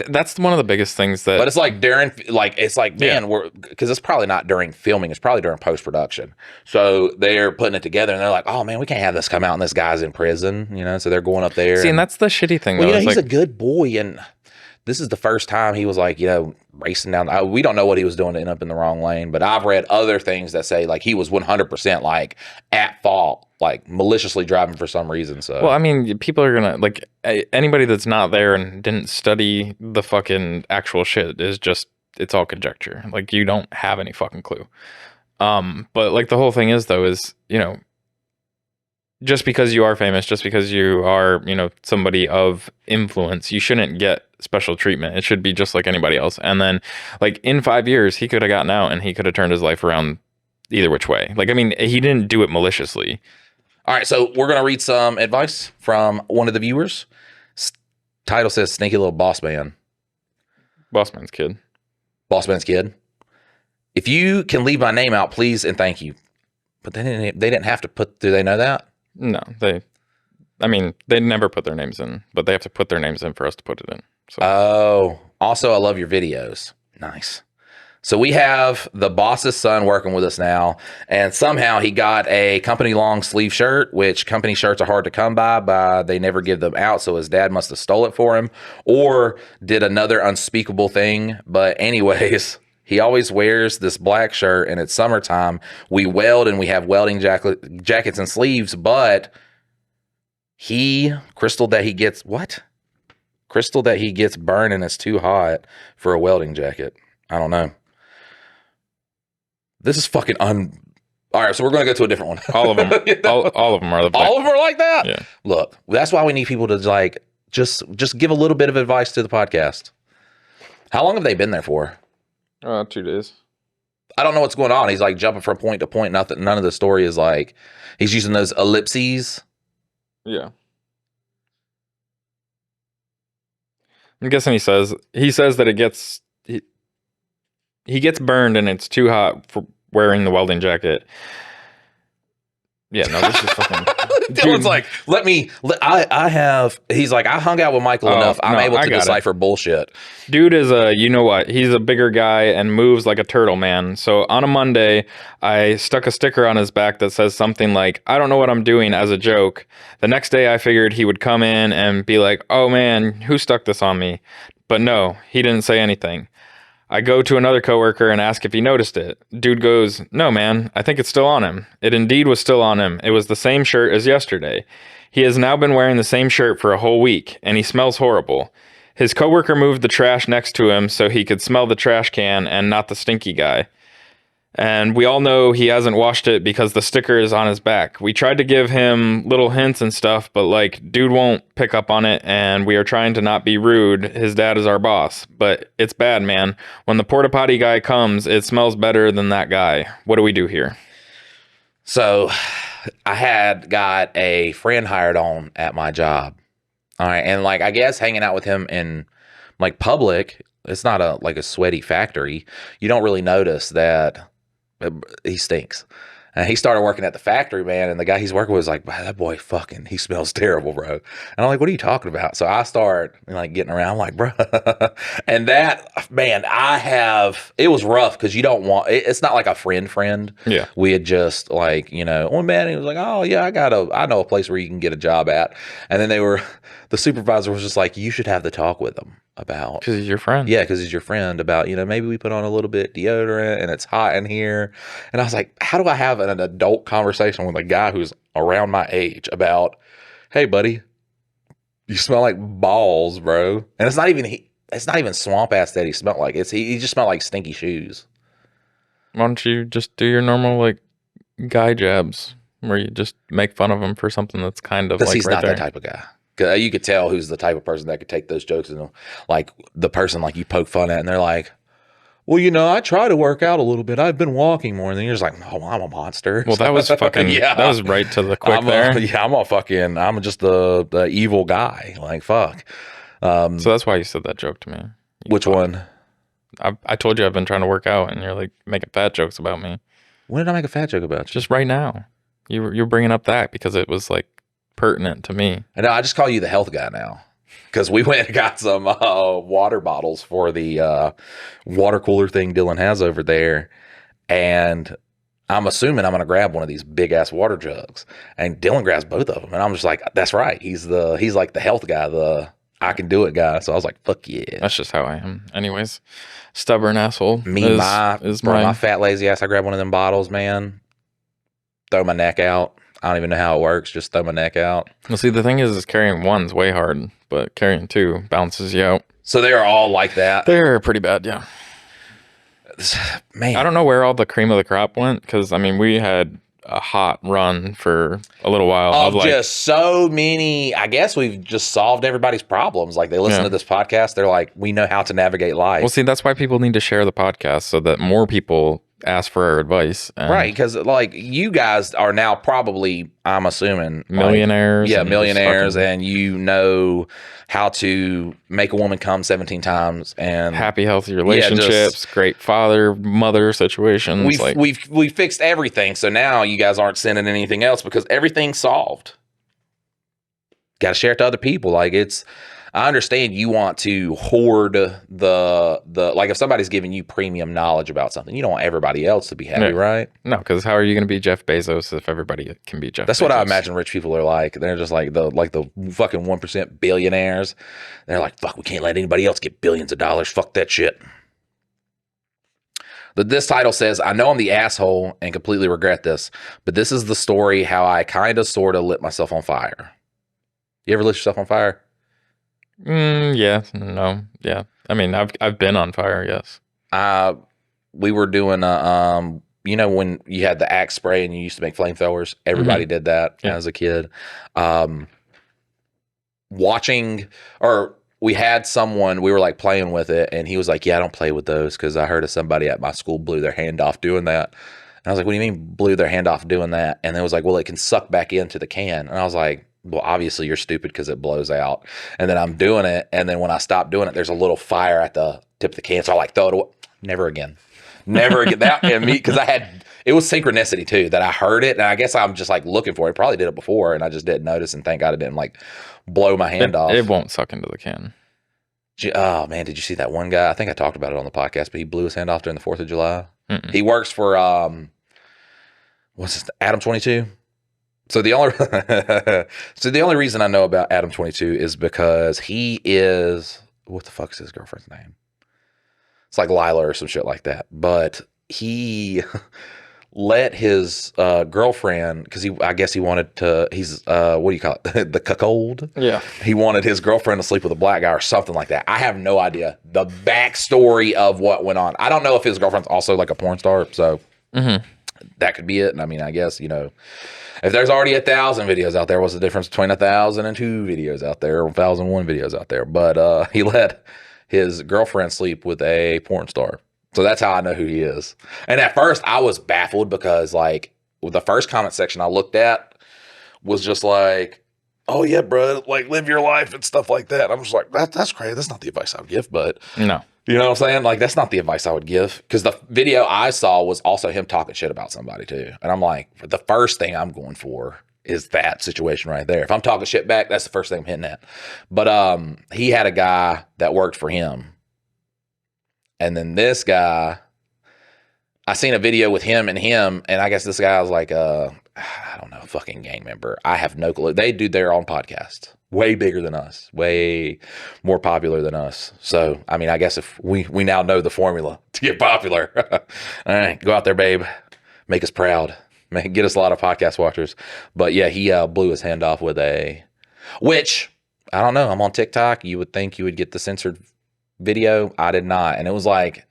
that's one of the biggest things that. But it's like during, like, it's like, man, because it's probably not during filming, it's probably during post-production. So they're putting it together, and they're like, oh, man, we can't have this come out, and this guy's in prison, you know, so they're going up there. See, and that's the shitty thing, well, though. you know, he's like, a good boy, and this is the first time he was like, you know, racing down. We don't know what he was doing to end up in the wrong lane, but I've read other things that say like he was 100% like at fault, like maliciously driving for some reason. So, well, I mean, people are gonna like anybody that's not there and didn't study the fucking actual shit is just it's all conjecture. Like you don't have any fucking clue. But like the whole thing is though is you know. Just because you are famous, just because you are, you know, somebody of influence, you shouldn't get special treatment. It should be just like anybody else. And then, like, in 5 years, he could have gotten out and he could have turned his life around either which way. Like, I mean, he didn't do it maliciously. all right, so we're going to read some advice from one of the viewers. Title says Sneaky Little Boss Man. Boss man's kid. Boss Man's Kid. If you can leave my name out, please and thank you. But they didn't have to put, do they know that? No, they never put their names in, but they have to put their names in for us to put it in. So. Oh, also, I love your videos. Nice. So we have the boss's son working with us now, and somehow he got a company long sleeve shirt, which company shirts are hard to come by. They never give them out, so his dad must have stole it for him or did another unspeakable thing. But anyways, he always wears this black shirt, and it's summertime. We weld, and we have welding jackets and sleeves, but crystal that he gets burned and it's too hot for a welding jacket. I don't know. This is fucking all right, so we're going to go to a different one. All of them. all of them are. All of them are like that? Yeah. Look, that's why we need people to like just give a little bit of advice to the podcast. How long have they been there for? 2 days. I don't know what's going on. He's like jumping from point to point. None of the story is like he's using those ellipses. Yeah. I'm guessing he says that it gets he gets burned and it's too hot for wearing the welding jacket. Yeah, no, this is fucking. Dylan's like, he's like, I hung out with Michael enough. I'm able to decipher bullshit. Dude is you know what? He's a bigger guy and moves like a turtle, man. So on a Monday, I stuck a sticker on his back that says something like, I don't know what I'm doing, as a joke. The next day I figured he would come in and be like, oh man, who stuck this on me? But no, he didn't say anything. I go to another coworker and ask if he noticed it. Dude goes, no, man, I think it's still on him. It indeed was still on him. It was the same shirt as yesterday. He has now been wearing the same shirt for a whole week, and he smells horrible. His coworker moved the trash next to him so he could smell the trash can and not the stinky guy. And we all know he hasn't washed it because the sticker is on his back. We tried to give him little hints and stuff, but like, dude won't pick up on it, and we are trying to not be rude. His dad is our boss, but it's bad, man. When the porta potty guy comes, it smells better than that guy. What do we do here? So I had got a friend hired on at my job. All right. And like, I guess hanging out with him in like public, it's not a sweaty factory. You don't really notice that he stinks. And he started working at the factory, man, and the guy he's working with was like, that boy fucking, he smells terrible, bro. And I'm like, what are you talking about? So I start like getting around, I'm like, bro. And that, man, it was rough because you don't want, it's not like a friend. Yeah. We had just like, one man, he was like, oh yeah, I know a place where you can get a job at. And then the supervisor was just like, you should have the talk with him about, because he's your friend. Yeah, because he's your friend, about maybe we put on a little bit deodorant and it's hot in here. And I was like, how do I have an adult conversation with a guy who's around my age about, hey buddy, you smell like balls, bro? And it's not even swamp ass that he smelled like. He just smelled like stinky shoes. Why don't you just do your normal like guy jabs where you just make fun of him for something that's kind of like he's right not there. that type of guy. You could tell who's the type of person that could take those jokes and like the person like you poke fun at and they're like, well, I try to work out a little bit. I've been walking more. And then you're just like, no, I'm a monster. Well, that was fucking, yeah. That was right to the quick there. I'm just the evil guy. Like, fuck. So that's why you said that joke to me. Which one? I told you I've been trying to work out and you're like making fat jokes about me. When did I make a fat joke about you? Just right now. You're bringing up that because it was like pertinent to me. I know. I just call you the health guy now. Because we went and got some water bottles for the water cooler thing Dylan has over there. And I'm assuming I'm going to grab one of these big ass water jugs. And Dylan grabs both of them. And I'm just like, that's right. He's like the health guy, the I can do it guy. So I was like, fuck yeah. That's just how I am. Anyways, stubborn asshole. My fat lazy ass, I grab one of them bottles, man. Throw my neck out. I don't even know how it works. Just throw my neck out. Well, see, the thing is carrying one's way hard, but carrying two bounces you out. So they're all like that? They're pretty bad, yeah. Man. I don't know where all the cream of the crop went, because, I mean, we had a hot run for a little while. Of just so many, I guess we've just solved everybody's problems. Like, they listen to this podcast, they're like, we know how to navigate life. Well, see, that's why people need to share the podcast, so that more people ask for our advice. Right, because like you guys are now probably, I'm assuming, millionaires. Like, millionaires, and you know how to make a woman come 17 times and happy, healthy relationships, great father, mother situations. We've fixed everything. So now you guys aren't sending anything else because everything's solved. Got to share it to other people. Like I understand you want to hoard the like if somebody's giving you premium knowledge about something, you don't want everybody else to be happy, right? No, because how are you going to be Jeff Bezos if everybody can be Jeff Bezos? That's what I imagine rich people are like. They're just like the fucking 1% billionaires. They're like, fuck, we can't let anybody else get billions of dollars. Fuck that shit. This title says, I know I'm the asshole and completely regret this, but this is the story how I kind of sort of lit myself on fire. You ever lit yourself on fire? Yeah, no, yeah. I mean, I've been on fire, yes. We were doing when you had the Axe spray and you used to make flamethrowers. Everybody did that as a kid. Watching or we had someone, we were like playing with it, and he was like, yeah, I don't play with those because I heard of somebody at my school blew their hand off doing that. And I was like, what do you mean blew their hand off doing that? And it was like, well, it can suck back into the can. And I was like, well, obviously you're stupid because it blows out. And then I'm doing it, and then when I stop doing it, there's a little fire at the tip of the can. So I like throw it away. Never again. Never again. That and me, because it was synchronicity too, that I heard it. And I guess I'm just like looking for it. Probably did it before, and I just didn't notice. And thank God it didn't like blow my hand off. It won't suck into the can. Oh man, did you see that one guy? I think I talked about it on the podcast, but he blew his hand off during the 4th of July. Mm-mm. He works for what's this? Adam 22. So the only reason I know about Adam 22 is because he is, what the fuck is his girlfriend's name? It's like Lila or some shit like that. But he let his girlfriend, because I guess he wanted to, he's what do you call it? The cuckold. Yeah. He wanted his girlfriend to sleep with a black guy or something like that. I have no idea the backstory of what went on. I don't know if his girlfriend's also like a porn star, so that could be it. And I mean, I guess, you know, if there's already 1,000 videos out there, what's the difference between 1,002 videos out there or 1,001 videos out there? But he let his girlfriend sleep with a porn star. So that's how I know who he is. And at first I was baffled because like the first comment section I looked at was just like, oh yeah, bro, like live your life and stuff like that. I'm just like, that's crazy. That's not the advice I would give, but no. You know what I'm saying? Like, that's not the advice I would give. Because the video I saw was also him talking shit about somebody, too. And I'm like, the first thing I'm going for is that situation right there. If I'm talking shit back, that's the first thing I'm hitting at. But he had a guy that worked for him. And then this guy, I seen a video with him, and I guess this guy was like, I don't know, fucking gang member. I have no clue. They do their own podcast. Way bigger than us, way more popular than us. So, I mean, I guess if we now know the formula to get popular. All right, go out there, babe. Make us proud. Get us a lot of podcast watchers. But yeah, he blew his hand off with which, I don't know, I'm on TikTok. You would think you would get the censored video. I did not. And it was like,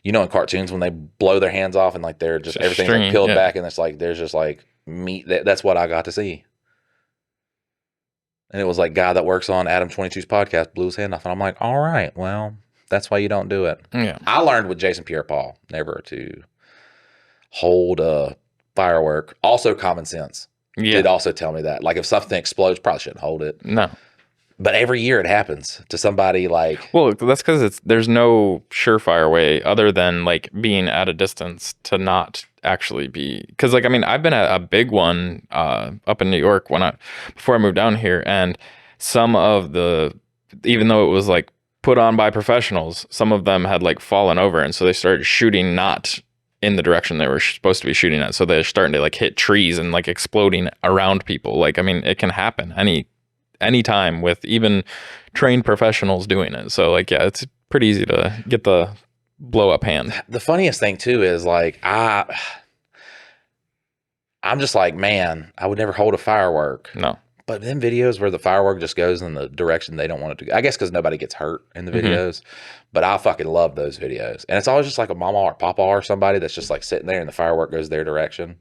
you know, in cartoons when they blow their hands off and like they're just, everything's like peeled back and it's like, there's just like meat. That's what I got to see. And it was like guy that works on Adam 22's podcast blew his hand off. And I'm like, all right, well, that's why you don't do it. Yeah. I learned with Jason Pierre-Paul never to hold a firework. Also common sense. Yeah. Did also tell me that. Like if something explodes, probably shouldn't hold it. No. But every year it happens to somebody like... Well, that's because there's no surefire way other than like being at a distance to not actually be... Because like, I mean, I've been at a big one up in New York before I moved down here, and some of even though it was like put on by professionals, some of them had like fallen over, and so they started shooting not in the direction they were supposed to be shooting at. So they're starting to like hit trees and like exploding around people. Like, I mean, it can happen anytime with even trained professionals doing it. So like, yeah, it's pretty easy to get the blow up hand. The funniest thing too is like, I'm just like, man, I would never hold a firework. No. But then videos where the firework just goes in the direction they don't want it to go. I guess because nobody gets hurt in the videos. But I fucking love those videos. And it's always just like a mama or papa or somebody that's just like sitting there and the firework goes their direction.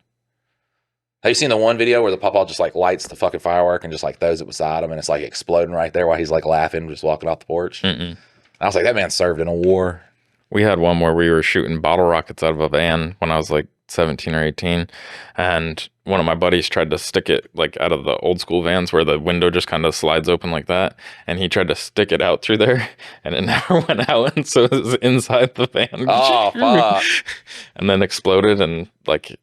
Have you seen the one video where the papa just like lights the fucking firework and just like throws it beside him and it's like exploding right there while he's like laughing, just walking off the porch? I was like, that man served in a war. We had one where we were shooting bottle rockets out of a van when I was like 17 or 18, and one of my buddies tried to stick it like out of the old school vans where the window just kind of slides open like that, and he tried to stick it out through there and it never went out, and so it was inside the van. Oh fuck. And then exploded, and like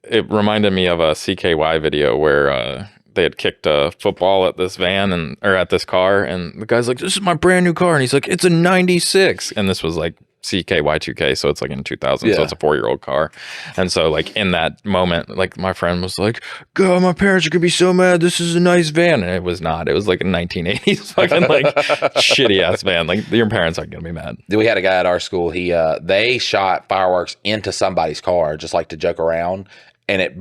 it reminded me of a CKY video where they had kicked a football at this van or at this car, and the guy's like, this is my brand new car, and he's like, it's a 96, and this was like CKY2K, so it's like in 2000, so it's a 4-year-old car. And so like in that moment, like my friend was like, God, my parents are gonna be so mad, this is a nice van. And it was not. It was like a 1980s fucking like shitty ass van. Like your parents aren't gonna be mad. We had a guy at our school, they shot fireworks into somebody's car just like to joke around, and it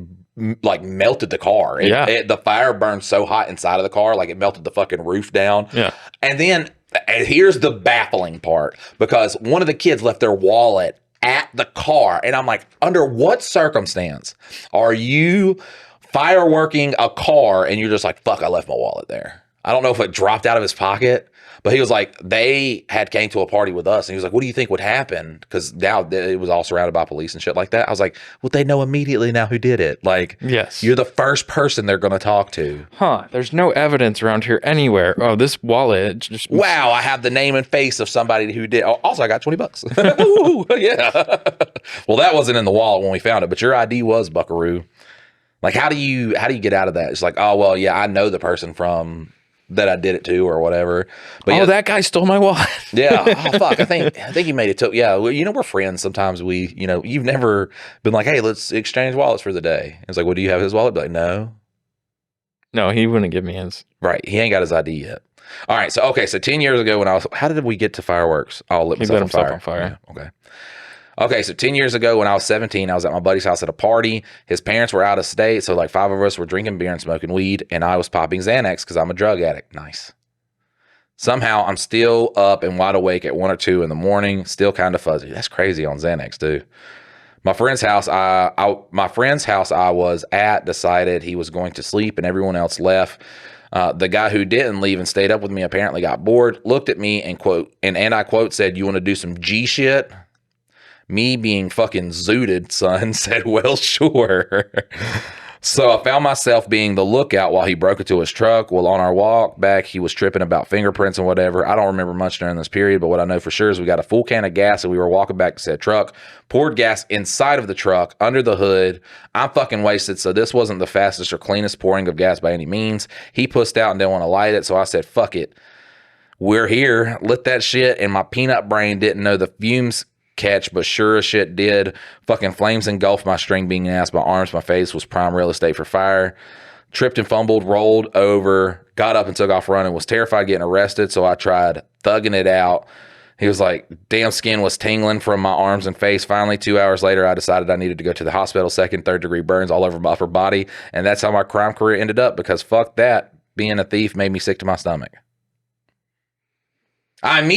like melted the car. The fire burned so hot inside of the car, like it melted the fucking roof down. And then and here's the baffling part, because one of the kids left their wallet at the car. And I'm like, under what circumstance are you fireworking a car and you're just like, fuck, I left my wallet there? I don't know if it dropped out of his pocket, But he was like, they had came to a party with us, and he was like, what do you think would happen? Because now it was all surrounded by police and shit like that. I was like, well, they know immediately now who did it. Like, Yes. you're the first person they're going to talk to. Huh, there's no evidence around here anywhere. Oh, this wallet just... Wow, I have the name and face of somebody who did. Oh, also, I got $20. Ooh, yeah. Well, that wasn't in the wallet when we found it, but your ID was, buckaroo. Like, how do you get out of that? It's like, oh, well, yeah, I know the person from that I did it to or whatever. But oh, yeah, that guy stole my wallet. yeah. Oh, fuck. I think he made it to, yeah. Well, we're friends. Sometimes you've never been like, hey, let's exchange wallets for the day. It's like, well, do you have his wallet? Be like, no. No, he wouldn't give me his. Right. He ain't got his ID yet. All right. So 10 years ago how did we get to fireworks? I'll lit myself on fire. Yeah, okay. Okay, so 10 years ago when I was 17, I was at my buddy's house at a party. His parents were out of state, so like 5 of us were drinking beer and smoking weed, and I was popping Xanax because I'm a drug addict. Nice. Somehow I'm still up and wide awake at 1 or 2 in the morning, still kind of fuzzy. That's crazy on Xanax, too. My friend's house I was at decided he was going to sleep, and everyone else left. The guy who didn't leave and stayed up with me apparently got bored, looked at me and I quote said, "You want to do some G shit?" Me being fucking zooted, son, said, well, sure. So I found myself being the lookout while he broke into his truck. Well, on our walk back, he was tripping about fingerprints and whatever. I don't remember much during this period, but what I know for sure is we got a full can of gas and we were walking back to said truck, poured gas inside of the truck, under the hood. I'm fucking wasted, so this wasn't the fastest or cleanest pouring of gas by any means. He pussed out and didn't want to light it, so I said, fuck it. We're here. Lit that shit, and my peanut brain didn't know the fumes catch, but sure as shit did. Fucking flames engulfed my string being ass, my arms, my face was prime real estate for fire. Tripped and fumbled, rolled over, got up and took off running, was terrified getting arrested, so I tried thugging it out. He was like, damn, skin was tingling from my arms and face. Finally, 2 hours later, I decided I needed to go to the hospital. 2nd, 3rd degree burns all over my upper body, and that's how my crime career ended up, because fuck that, being a thief made me sick to my stomach. I'm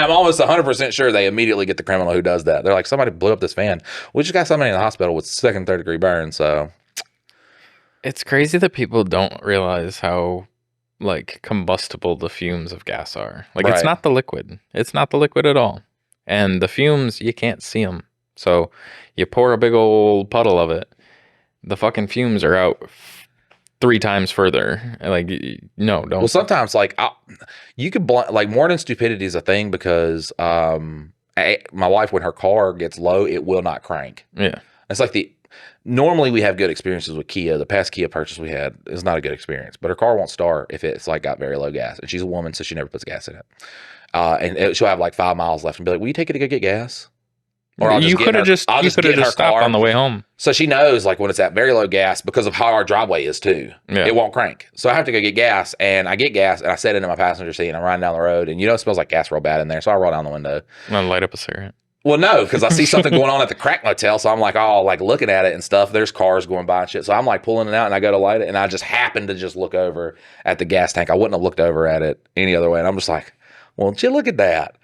almost 100% sure they immediately get the criminal who does that. They're like, somebody blew up this van. We just got somebody in the hospital with 2nd, 3rd degree burn. So it's crazy that people don't realize how like combustible the fumes of gas are. Like Right. It's not the liquid. It's not the liquid at all. And the fumes, you can't see them. So you pour a big old puddle of it. The fucking fumes are out 3 times further. Like, no, don't. Well, sometimes like you could like more than stupidity is a thing because my wife, when her car gets low, it will not crank. Yeah. It's like normally we have good experiences with Kia. The past Kia purchase we had is not a good experience, but her car won't start if it's like got very low gas, and she's a woman, so she never puts gas in it. She'll have like 5 miles left and be like, will you take it to go get gas? Or you could have just stopped on the way home. So she knows like when it's at very low gas, because of how our driveway is too, it won't crank. So I have to go get gas, and I get gas and I set it in my passenger seat and I'm riding down the road, and it smells like gas real bad in there. So I roll down the window. And light up a cigarette. Well, no, because I see something going on at the crack motel. So I'm like, oh, like looking at it and stuff. There's cars going by and shit. So I'm like pulling it out and I go to light it, and I just happen to just look over at the gas tank. I wouldn't have looked over at it any other way. And I'm just like, well, look at that.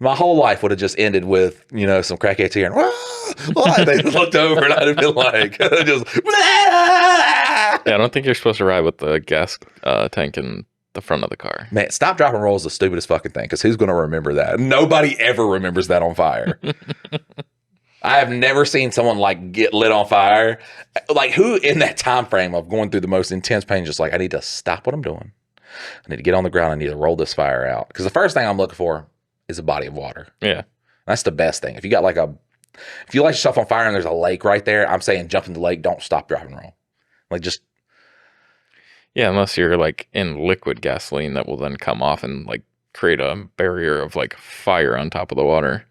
My whole life would have just ended with, some crackheads here. And they looked over and I'd have been like, just. Yeah, I don't think you're supposed to ride with the gas tank in the front of the car. Man, stop, drop, and roll is the stupidest fucking thing, because who's going to remember that? Nobody ever remembers that on fire. I have never seen someone like get lit on fire. Like, who in that time frame of going through the most intense pain, just like, I need to stop what I'm doing. I need to get on the ground. I need to roll this fire out. Because the first thing I'm looking for is a body of water. Yeah. That's the best thing. If you got if you light yourself on fire and there's a lake right there, I'm saying jump in the lake, don't stop, drop, and roll. Like, just. Yeah, unless you're like in liquid gasoline that will then come off and like create a barrier of like fire on top of the water.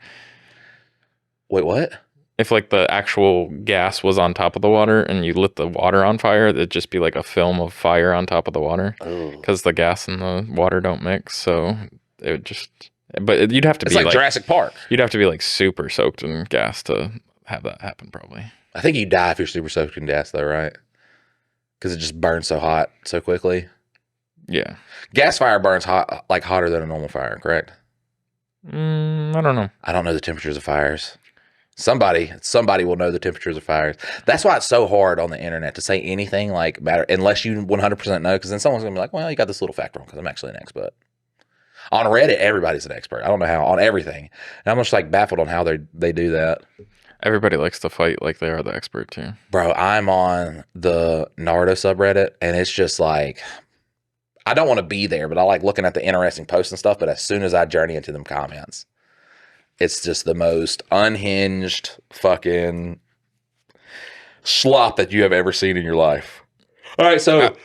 Wait, what? If like the actual gas was on top of the water and you lit the water on fire, it'd just be like a film of fire on top of the water, because the gas and the water don't mix. So it would just. But you'd have to be like Jurassic Park. You'd have to be like super soaked in gas to have that happen, probably. I think you die if you're super soaked in gas, though, right? Because it just burns so hot so quickly. Yeah. Gas fire burns hot, like hotter than a normal fire, correct? I don't know. I don't know the temperatures of fires. Somebody will know the temperatures of fires. That's why it's so hard on the internet to say anything like matter, unless you 100% know, because then someone's going to be like, well, you got this little fact wrong because I'm actually an expert. On Reddit, everybody's an expert. I don't know how on everything. And I'm just like baffled on how they do that. Everybody likes to fight like they are the expert too. Bro, I'm on the Naruto subreddit, and it's just like, I don't want to be there, but I like looking at the interesting posts and stuff. But as soon as I journey into them comments, it's just the most unhinged fucking slop that you have ever seen in your life. All right, so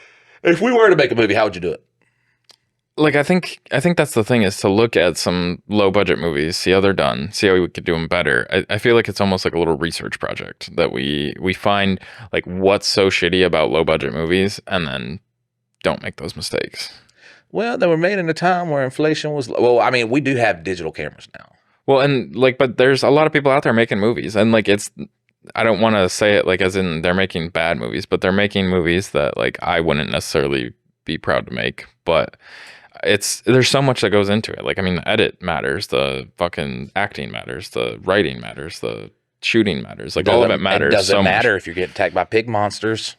if we were to make a movie, how would you do it? Like, I think that's the thing, is to look at some low budget movies, see how they're done, see how we could do them better. I feel like it's almost like a little research project that we find like what's so shitty about low budget movies, and then don't make those mistakes. Well, they were made in a time where inflation was low. Well, I mean, we do have digital cameras now. Well, and like, but there's a lot of people out there making movies, and like, I don't want to say it like as in they're making bad movies, but they're making movies that like I wouldn't necessarily be proud to make, but there's so much that goes into it. Like, I mean, the edit matters, the fucking acting matters, the writing matters, the shooting matters. Like, all of it matters. It doesn't so matter much. if you're getting attacked by pig monsters.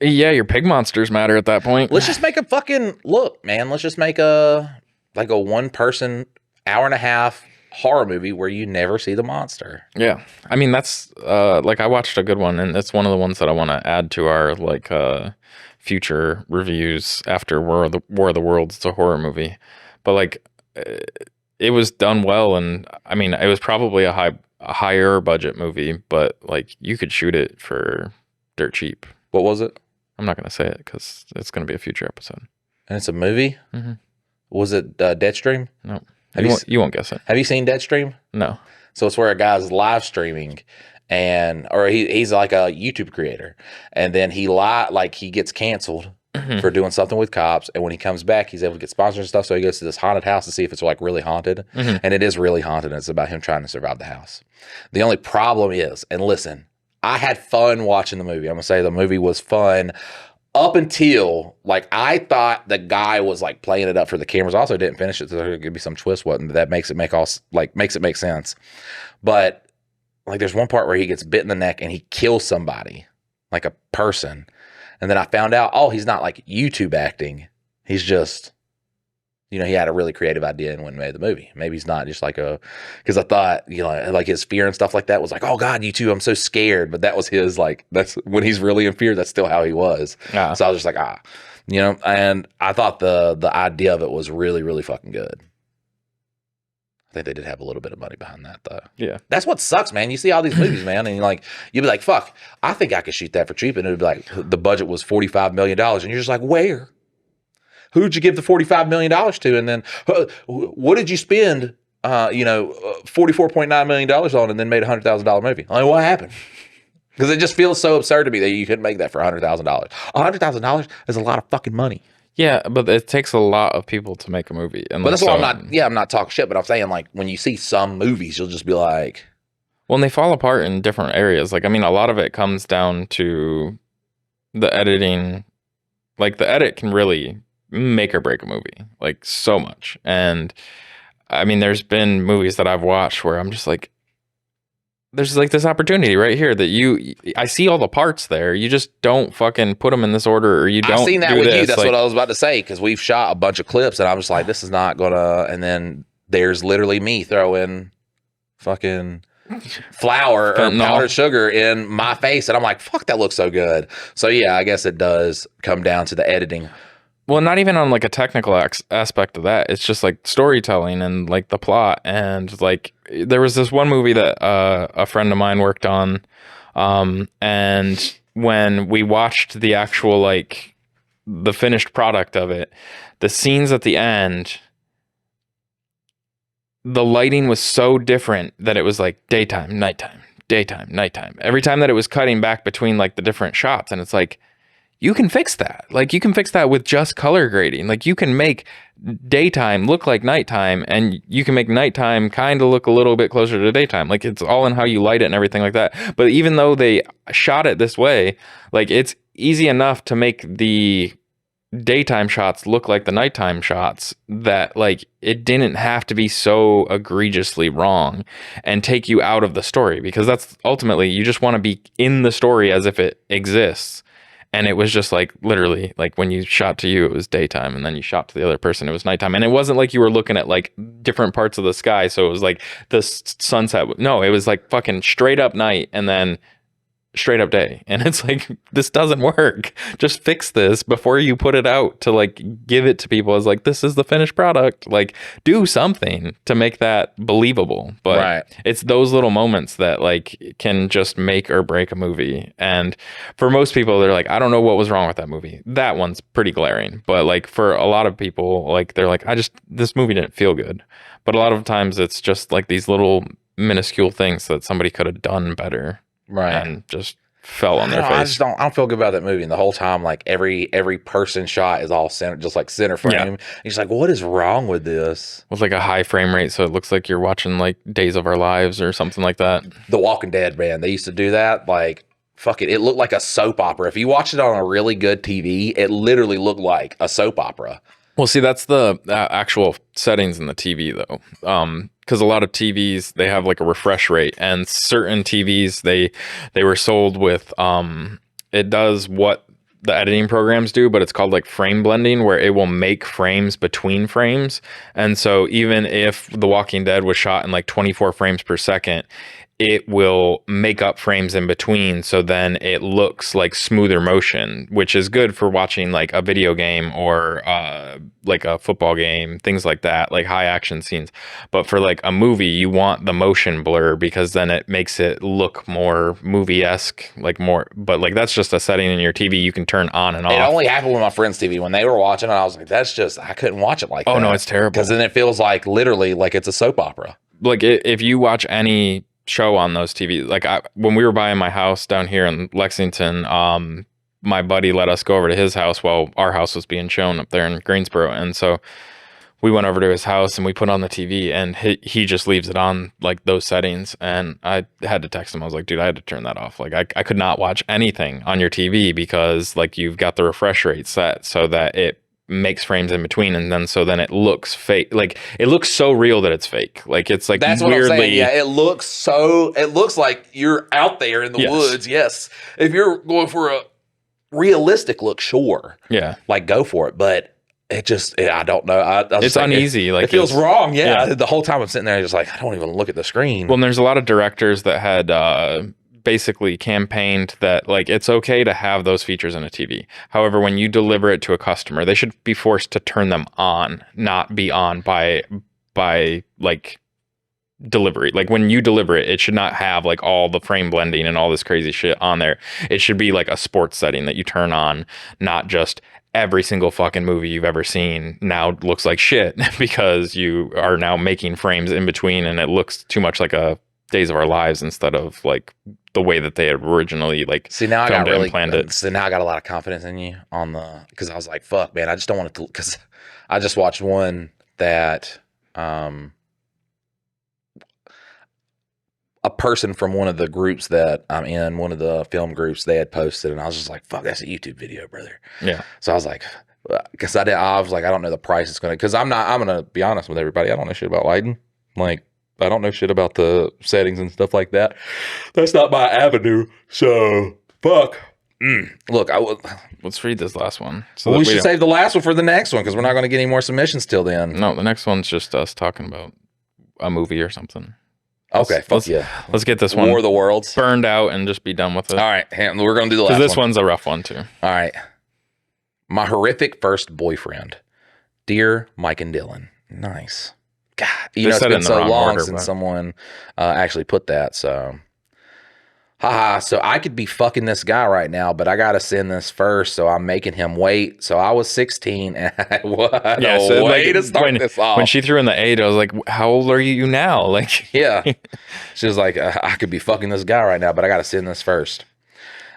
Yeah, your pig monsters matter at that point. Let's just make a fucking look, man. Let's just make a 1-person hour and a half horror movie where you never see the monster. Yeah, I mean, that's like, I watched a good one, and it's one of the ones that I want to add to our like future reviews after War of the Worlds. It's a horror movie, but like it was done well, and I mean, it was probably a higher budget movie, but like you could shoot it for dirt cheap. What was it? I'm not gonna say it because it's gonna be a future episode. And it's a movie. Mm-hmm. Was it Deadstream? No, you won't guess it. Have you seen Deadstream? No. So it's where a guy's live streaming, or he's like a YouTube creator, and then he gets canceled for doing something with cops, and when he comes back, he's able to get sponsors and stuff. So he goes to this haunted house to see if it's like really haunted, and it is really haunted. And it's about him trying to survive the house. The only problem is, and listen, I had fun watching the movie. I'm gonna say the movie was fun up until like I thought the guy was like playing it up for the cameras. I also didn't finish it, so there could be some twist that makes it make sense. But like there's one part where he gets bit in the neck and he kills somebody, like a person. And then I found out, he's not like YouTube acting. He's just, he had a really creative idea and when he made the movie. Maybe he's not just like because I thought, like his fear and stuff like that was like, oh God, YouTube, I'm so scared. But that was his, like, that's when he's really in fear, that's still how he was. Yeah. So I was just like, and I thought the idea of it was really, really fucking good. I think they did have a little bit of money behind that, though. Yeah. That's what sucks, man. You see all these movies, man, and you'd be like, fuck, I think I could shoot that for cheap. And it'd be like, the budget was $45 million. And you're just like, where? Who'd you give the $45 million to? And then what did you spend, $44.9 million on and then made a $100,000 movie? Like, what happened? Because it just feels so absurd to me that you couldn't make that for $100,000. $100,000 is a lot of fucking money. Yeah, but it takes a lot of people to make a movie. And but that's why I'm not talking shit, but I'm saying like when you see some movies, you'll just be like. Well, and they fall apart in different areas. Like, I mean, a lot of it comes down to the editing. Like, the edit can really make or break a movie, like so much. And I mean, there's been movies that I've watched where I'm just like, there's like this opportunity right here that I see all the parts there. You just don't fucking put them in this order, or you don't. I've seen that with you. That's what I was about to say, because we've shot a bunch of clips and I'm just like, this is not gonna. And then there's literally me throwing fucking flour or powdered sugar in my face, and I'm like, fuck, that looks so good. So yeah, I guess it does come down to the editing. Well, not even on like a technical aspect of that. It's just like storytelling and like the plot. And like there was this one movie that a friend of mine worked on. And when we watched the actual, like the finished product of it, the scenes at the end, the lighting was so different that it was like daytime, nighttime, daytime, nighttime. Every time that it was cutting back between like the different shots. And it's like, you can fix that. Like, you can fix that with just color grading. Like, you can make daytime look like nighttime, and you can make nighttime kind of look a little bit closer to daytime. Like, it's all in how you light it and everything like that. But even though they shot it this way, like, it's easy enough to make the daytime shots look like the nighttime shots that, like, it didn't have to be so egregiously wrong and take you out of the story, because that's ultimately, you just want to be in the story as if it exists. And it was just like literally like when you shot to you, it was daytime, and then you shot to the other person, it was nighttime. And it wasn't like you were looking at like different parts of the sky. So it was like the sunset. No, it was like fucking straight up night and then straight up day. And it's like, this doesn't work. Just fix this before you put it out to like give it to people as like, this is the finished product. Like, do something to make that believable. But it's those little moments that like can just make or break a movie. And for most people, they're like, I don't know what was wrong with that movie. That one's pretty glaring. But like for a lot of people, like they're like, this movie didn't feel good. But a lot of times it's just like these little minuscule things that somebody could have done better. And just fell on their face. I don't feel good about that movie. And the whole time, like every person shot is all center, just like center frame. Yeah. And you're like, what is wrong with this? With like a high frame rate, so it looks like you're watching like Days of Our Lives or something like that. The Walking Dead, man, they used to do that. Like, fuck it, it looked like a soap opera. If you watched it on a really good TV, it literally looked like a soap opera. Well, see, that's the actual settings in the TV, though. Because a lot of TVs, they have like a refresh rate, and certain TVs, they were sold with, it does what the editing programs do, but it's called like frame blending, where it will make frames between frames. And so even if The Walking Dead was shot in like 24 frames per second, it will make up frames in between, so then it looks like smoother motion, which is good for watching like a video game or like a football game, things like that, like high action scenes. But for like a movie, you want the motion blur because then it makes it look more movie-esque, like more. But like that's just a setting in your TV you can turn on and off. It only happened with my friend's TV when they were watching it. I was like, I couldn't watch it like that. Oh no, it's terrible because then it feels like literally like it's a soap opera. Like if you watch any show on those TVs. Like when we were buying my house down here in Lexington, my buddy let us go over to his house while our house was being shown up there in Greensboro. And so we went over to his house and we put on the TV, and he just leaves it on like those settings. And I had to text him. I was like, dude, I had to turn that off. Like I could not watch anything on your TV because like you've got the refresh rate set so that it makes frames in between, and then it looks fake. Like it looks so real that it's fake. Like it's like that's weirdly, what I'm saying. Yeah, it looks like you're out there in the woods. Yes, if you're going for a realistic look, sure. Yeah, like go for it. But it just, I don't know. It's uneasy. Like it feels wrong. Yeah. The whole time I'm sitting there, just like I don't even look at the screen. Well, and there's a lot of directors that had basically campaigned that like it's okay to have those features in a TV. However, when you deliver it to a customer, they should be forced to turn them on, not be on by like delivery. Like when you deliver it, it should not have like all the frame blending and all this crazy shit on there. It should be like a sports setting that you turn on, not just every single fucking movie you've ever seen now looks like shit because you are now making frames in between and it looks too much like a Days of Our Lives instead of like the way that they had originally like now I got really planned it. So now I got a lot of confidence in you on because I was like, fuck, man, I just don't want it to, because I just watched one that a person from one of the groups that I'm in, one of the film groups, they had posted, and I was just like, fuck, that's a YouTube video, brother. Yeah. So I was like, because I was like, I don't know the price it's going to, because I'm going to be honest with everybody. I don't know shit about lighting. Like, I don't know shit about the settings and stuff like that. That's not my avenue. So, fuck. Look, let's read this last one. So we should save the last one for the next one because we're not going to get any more submissions till then. No, the next one's just us talking about a movie or something. Okay, let's get this one War of the Worlds burned out and just be done with it. All right, we're going to do the last one. Because this one's a rough one too. All right. My horrific first boyfriend. Dear Mike and Dylan. Nice. God, it's been so long since someone actually put that, so. Haha, so I could be fucking this guy right now, but I got to send this first, so I'm making him wait. So I was 16, and what a way to start this off. When she threw in the 8, I was like, how old are you now? Like, yeah. She was like, I could be fucking this guy right now, but I got to send this first.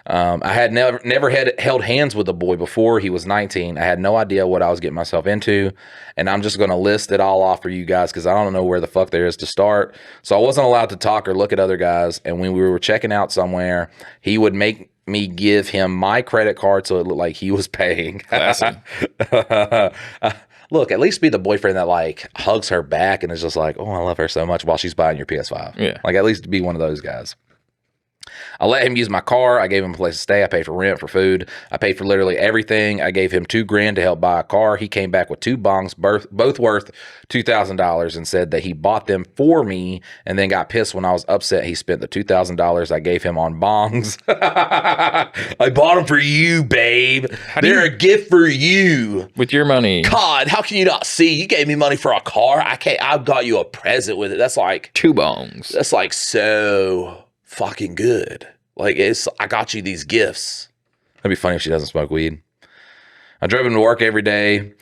I had never held hands with a boy before he was 19. I had no idea what I was getting myself into, and I'm just going to list it all off for you guys because I don't know where the fuck there is to start. So I wasn't allowed to talk or look at other guys, and when we were checking out somewhere, he would make me give him my credit card so it looked like he was paying. Look, at least be the boyfriend that like hugs her back and is just like, oh, I love her so much while she's buying your PS5. Yeah. Like at least be one of those guys. I let him use my car. I gave him a place to stay. I paid for rent, for food. I paid for literally everything. I gave him $2,000 to help buy a car. He came back with 2 bongs, both worth $2,000, and said that he bought them for me, and then got pissed when I was upset he spent the $2,000 I gave him on bongs. I bought them for you, babe. They're a gift for you. With your money. God, how can you not see? You gave me money for a car. I got you a present with it. That's like 2 bongs. That's like so fucking good. Like I got you these gifts. That'd be funny if she doesn't smoke weed. I drove him to work every day.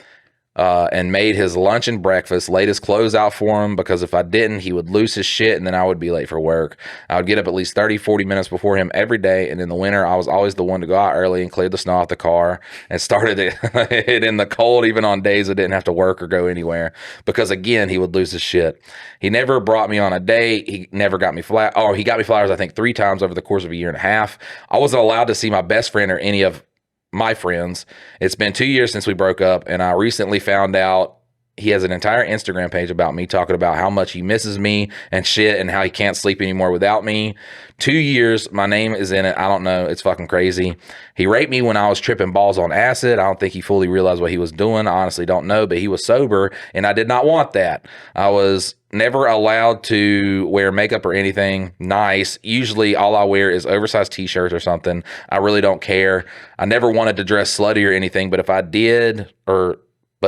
And made his lunch and breakfast, laid his clothes out for him, because if I didn't, he would lose his shit and then I would be late for work. I would get up at least 30, 40 minutes before him every day, and in the winter, I was always the one to go out early and clear the snow off the car, and started it in the cold, even on days I didn't have to work or go anywhere, because again, he would lose his shit. He never brought me on a date. He never got me flowers. Oh, he got me flowers, I think, 3 times over the course of a year and a half. I wasn't allowed to see my best friend or any of my friends. It's been 2 years since we broke up, and I recently found out he has an entire Instagram page about me, talking about how much he misses me and shit, and how he can't sleep anymore without me. 2 years, my name is in it. I don't know. It's fucking crazy. He raped me when I was tripping balls on acid. I don't think he fully realized what he was doing. I honestly don't know, but he was sober, and I did not want that. I was never allowed to wear makeup or anything nice. Usually all I wear is oversized t-shirts or something. I really don't care. I never wanted to dress slutty or anything, but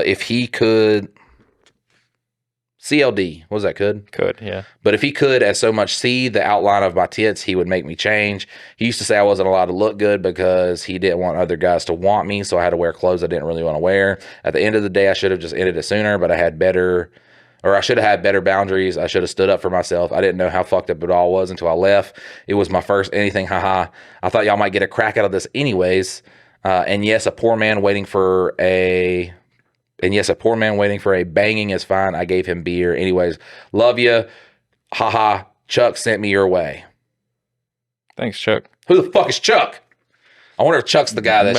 if he could, CLD, what was that, could? Could, yeah. But if he could as so much see the outline of my tits, he would make me change. He used to say I wasn't allowed to look good because he didn't want other guys to want me, so I had to wear clothes I didn't really want to wear. At the end of the day, I should have just ended it sooner, but I should have had better boundaries. I should have stood up for myself. I didn't know how fucked up it all was until I left. It was my first anything, haha. I thought y'all might get a crack out of this anyways. And yes, a poor man waiting for a banging is fine. I gave him beer. Anyways, love you. Haha. Chuck sent me your way. Thanks, Chuck. Who the fuck is Chuck? I wonder if Chuck's the guy that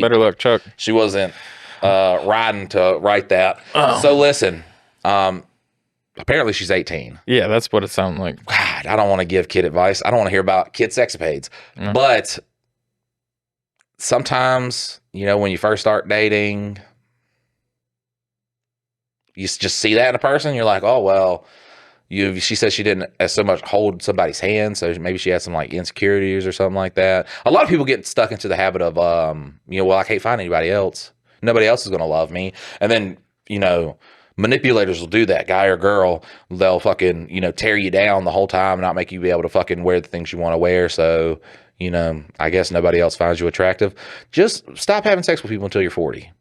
better luck, Chuck. She wasn't riding to write that. Oh. So listen, apparently she's 18. Yeah, that's what it sounded like. God, I don't want to give kid advice. I don't want to hear about kid sexapades. Mm. But sometimes, when you first start dating, you just see that in a person. You're like, oh, well, she said she didn't as so much hold somebody's hand. So maybe she had some like insecurities or something like that. A lot of people get stuck into the habit of, well, I can't find anybody else. Nobody else is going to love me. And then, manipulators will do that, guy or girl. They'll fucking, tear you down the whole time, not make you be able to fucking wear the things you want to wear. So, I guess nobody else finds you attractive. Just stop having sex with people until you're 40.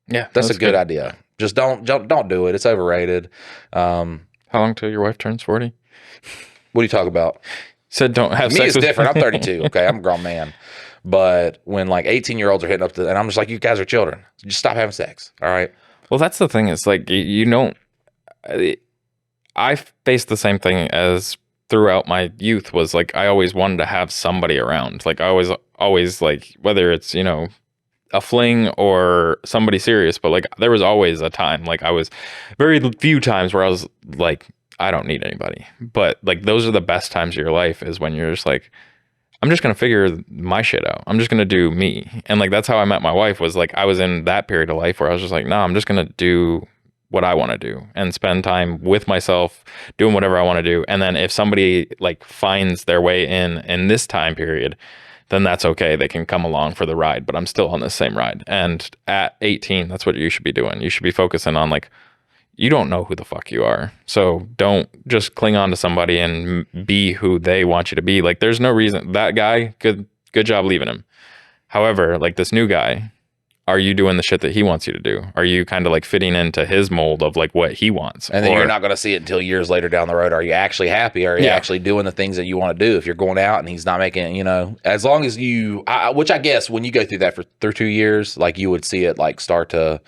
Yeah. That's a good idea. Just don't do it. It's overrated. How long till your wife turns 40? What are you talking about? Said don't have Me, sex. it's different. I'm 32. Okay. I'm a grown man. But when like 18-year-olds are hitting up and I'm just like, you guys are children. Just stop having sex. All right. Well, that's the thing. It's like, I faced the same thing as throughout my youth, was like, I always wanted to have somebody around. Like I always like, whether it's, a fling or somebody serious, but like there was always a time, like I was very few times where I was like, I don't need anybody. But like those are the best times of your life, is when you're just like, I'm just going to figure my shit out. I'm just going to do me. And like, that's how I met my wife, was like, I was in that period of life where I was just like, no, I'm just going to do what I want to do and spend time with myself, doing whatever I want to do. And then if somebody like finds their way in this time period, then that's okay. They can come along for the ride, but I'm still on the same ride. And at 18, that's what you should be doing. You should be focusing on like, you don't know who the fuck you are. So don't just cling on to somebody and be who they want you to be. Like there's no reason. That guy, good job leaving him. However, like this new guy, are you doing the shit that he wants you to do? Are you kind of like fitting into his mold of like what he wants? And then you're not going to see it until years later down the road. Are you actually happy? Are you actually doing the things that you want to do? If you're going out and he's not making, as long as you, which I guess when you go through that through 2 years, like you would see it like start to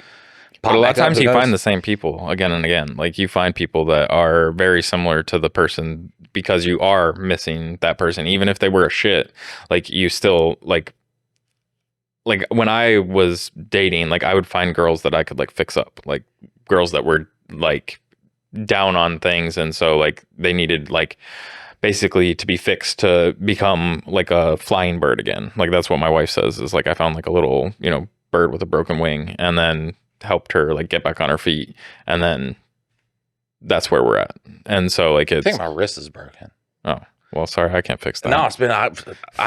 pop. But a lot of times you find the same people again and again. Like you find people that are very similar to the person, because you are missing that person. Even if they were a shit, like you still like when I was dating, like I would find girls that I could like fix up, like girls that were like down on things. And so like they needed like basically to be fixed to become like a flying bird again. Like that's what my wife says is like I found like a little, bird with a broken wing and then helped her like get back on her feet. And then that's where we're at. And so like I think my wrist is broken. Oh, well, sorry, I can't fix that. No, it's been, I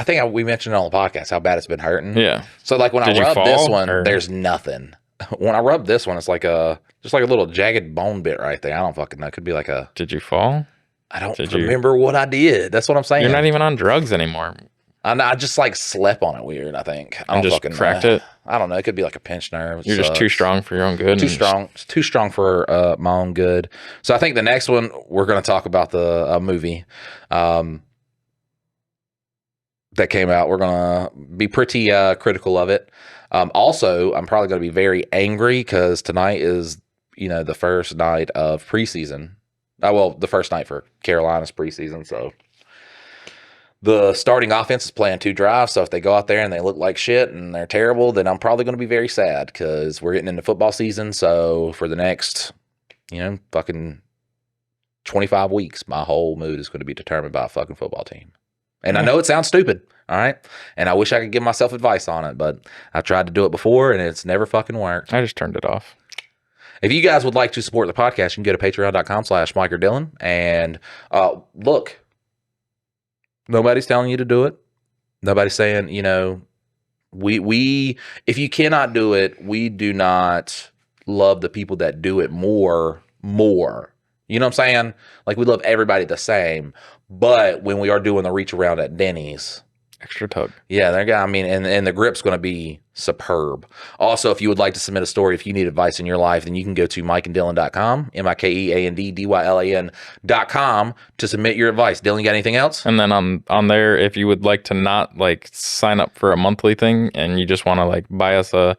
think we mentioned it on the podcast how bad it's been hurting. Yeah. So like when Did I you rub fall, this one, or- there's nothing. When I rub this one, it's like just like a little jagged bone bit right there. I don't fucking know. It could be like a. Did you fall? I don't remember what I did. That's what I'm saying. You're not even on drugs anymore. I just like slept on it weird. I think I don't just fucking cracked know. it. I don't know. It could be like a pinched nerve. You're just too strong for your own good. Too strong. It's too strong for my own good. So I think the next one we're going to talk about the movie that came out. We're going to be pretty critical of it. Also, I'm probably going to be very angry because tonight is the first night of preseason. Well, the first night for Carolina's preseason. So the starting offense is playing 2 drives. So if they go out there and they look like shit and they're terrible, then I'm probably going to be very sad because we're getting into football season. So for the next, fucking 25 weeks, my whole mood is going to be determined by a fucking football team. And I know it sounds stupid, all right? And I wish I could give myself advice on it, but I've tried to do it before and it's never fucking worked. I just turned it off. If you guys would like to support the podcast, you can go to patreon.com/MikeOrDillon. And look, nobody's telling you to do it. Nobody's saying, we if you cannot do it, we do not love the people that do it more. You know what I'm saying? Like we love everybody the same. But when we are doing the reach around at Denny's, extra tug. Yeah, and the grip's going to be superb. Also, if you would like to submit a story, if you need advice in your life, then you can go to mikeanddylan.com, MikeandDylan.com to submit your advice. Dylan, you got anything else? And then on there, if you would like to not like sign up for a monthly thing and you just want to like buy us a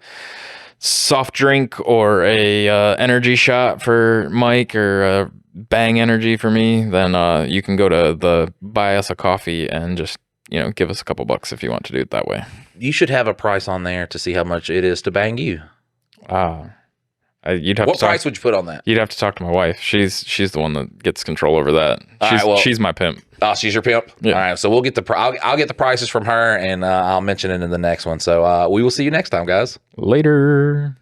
soft drink or a energy shot for Mike or a Bang Energy for me, then you can go to the buy us a coffee and just give us a couple bucks if you want to do it that way. You should have a price on there to see how much it is to bang you. You'd have what price would you put on that? You'd have to talk to my wife. She's the one that gets control over that. She's my pimp. Oh, she's your pimp? Yeah. All right, so we'll get I'll get the prices from her, and I'll mention it in the next one. So we will see you next time, guys. Later.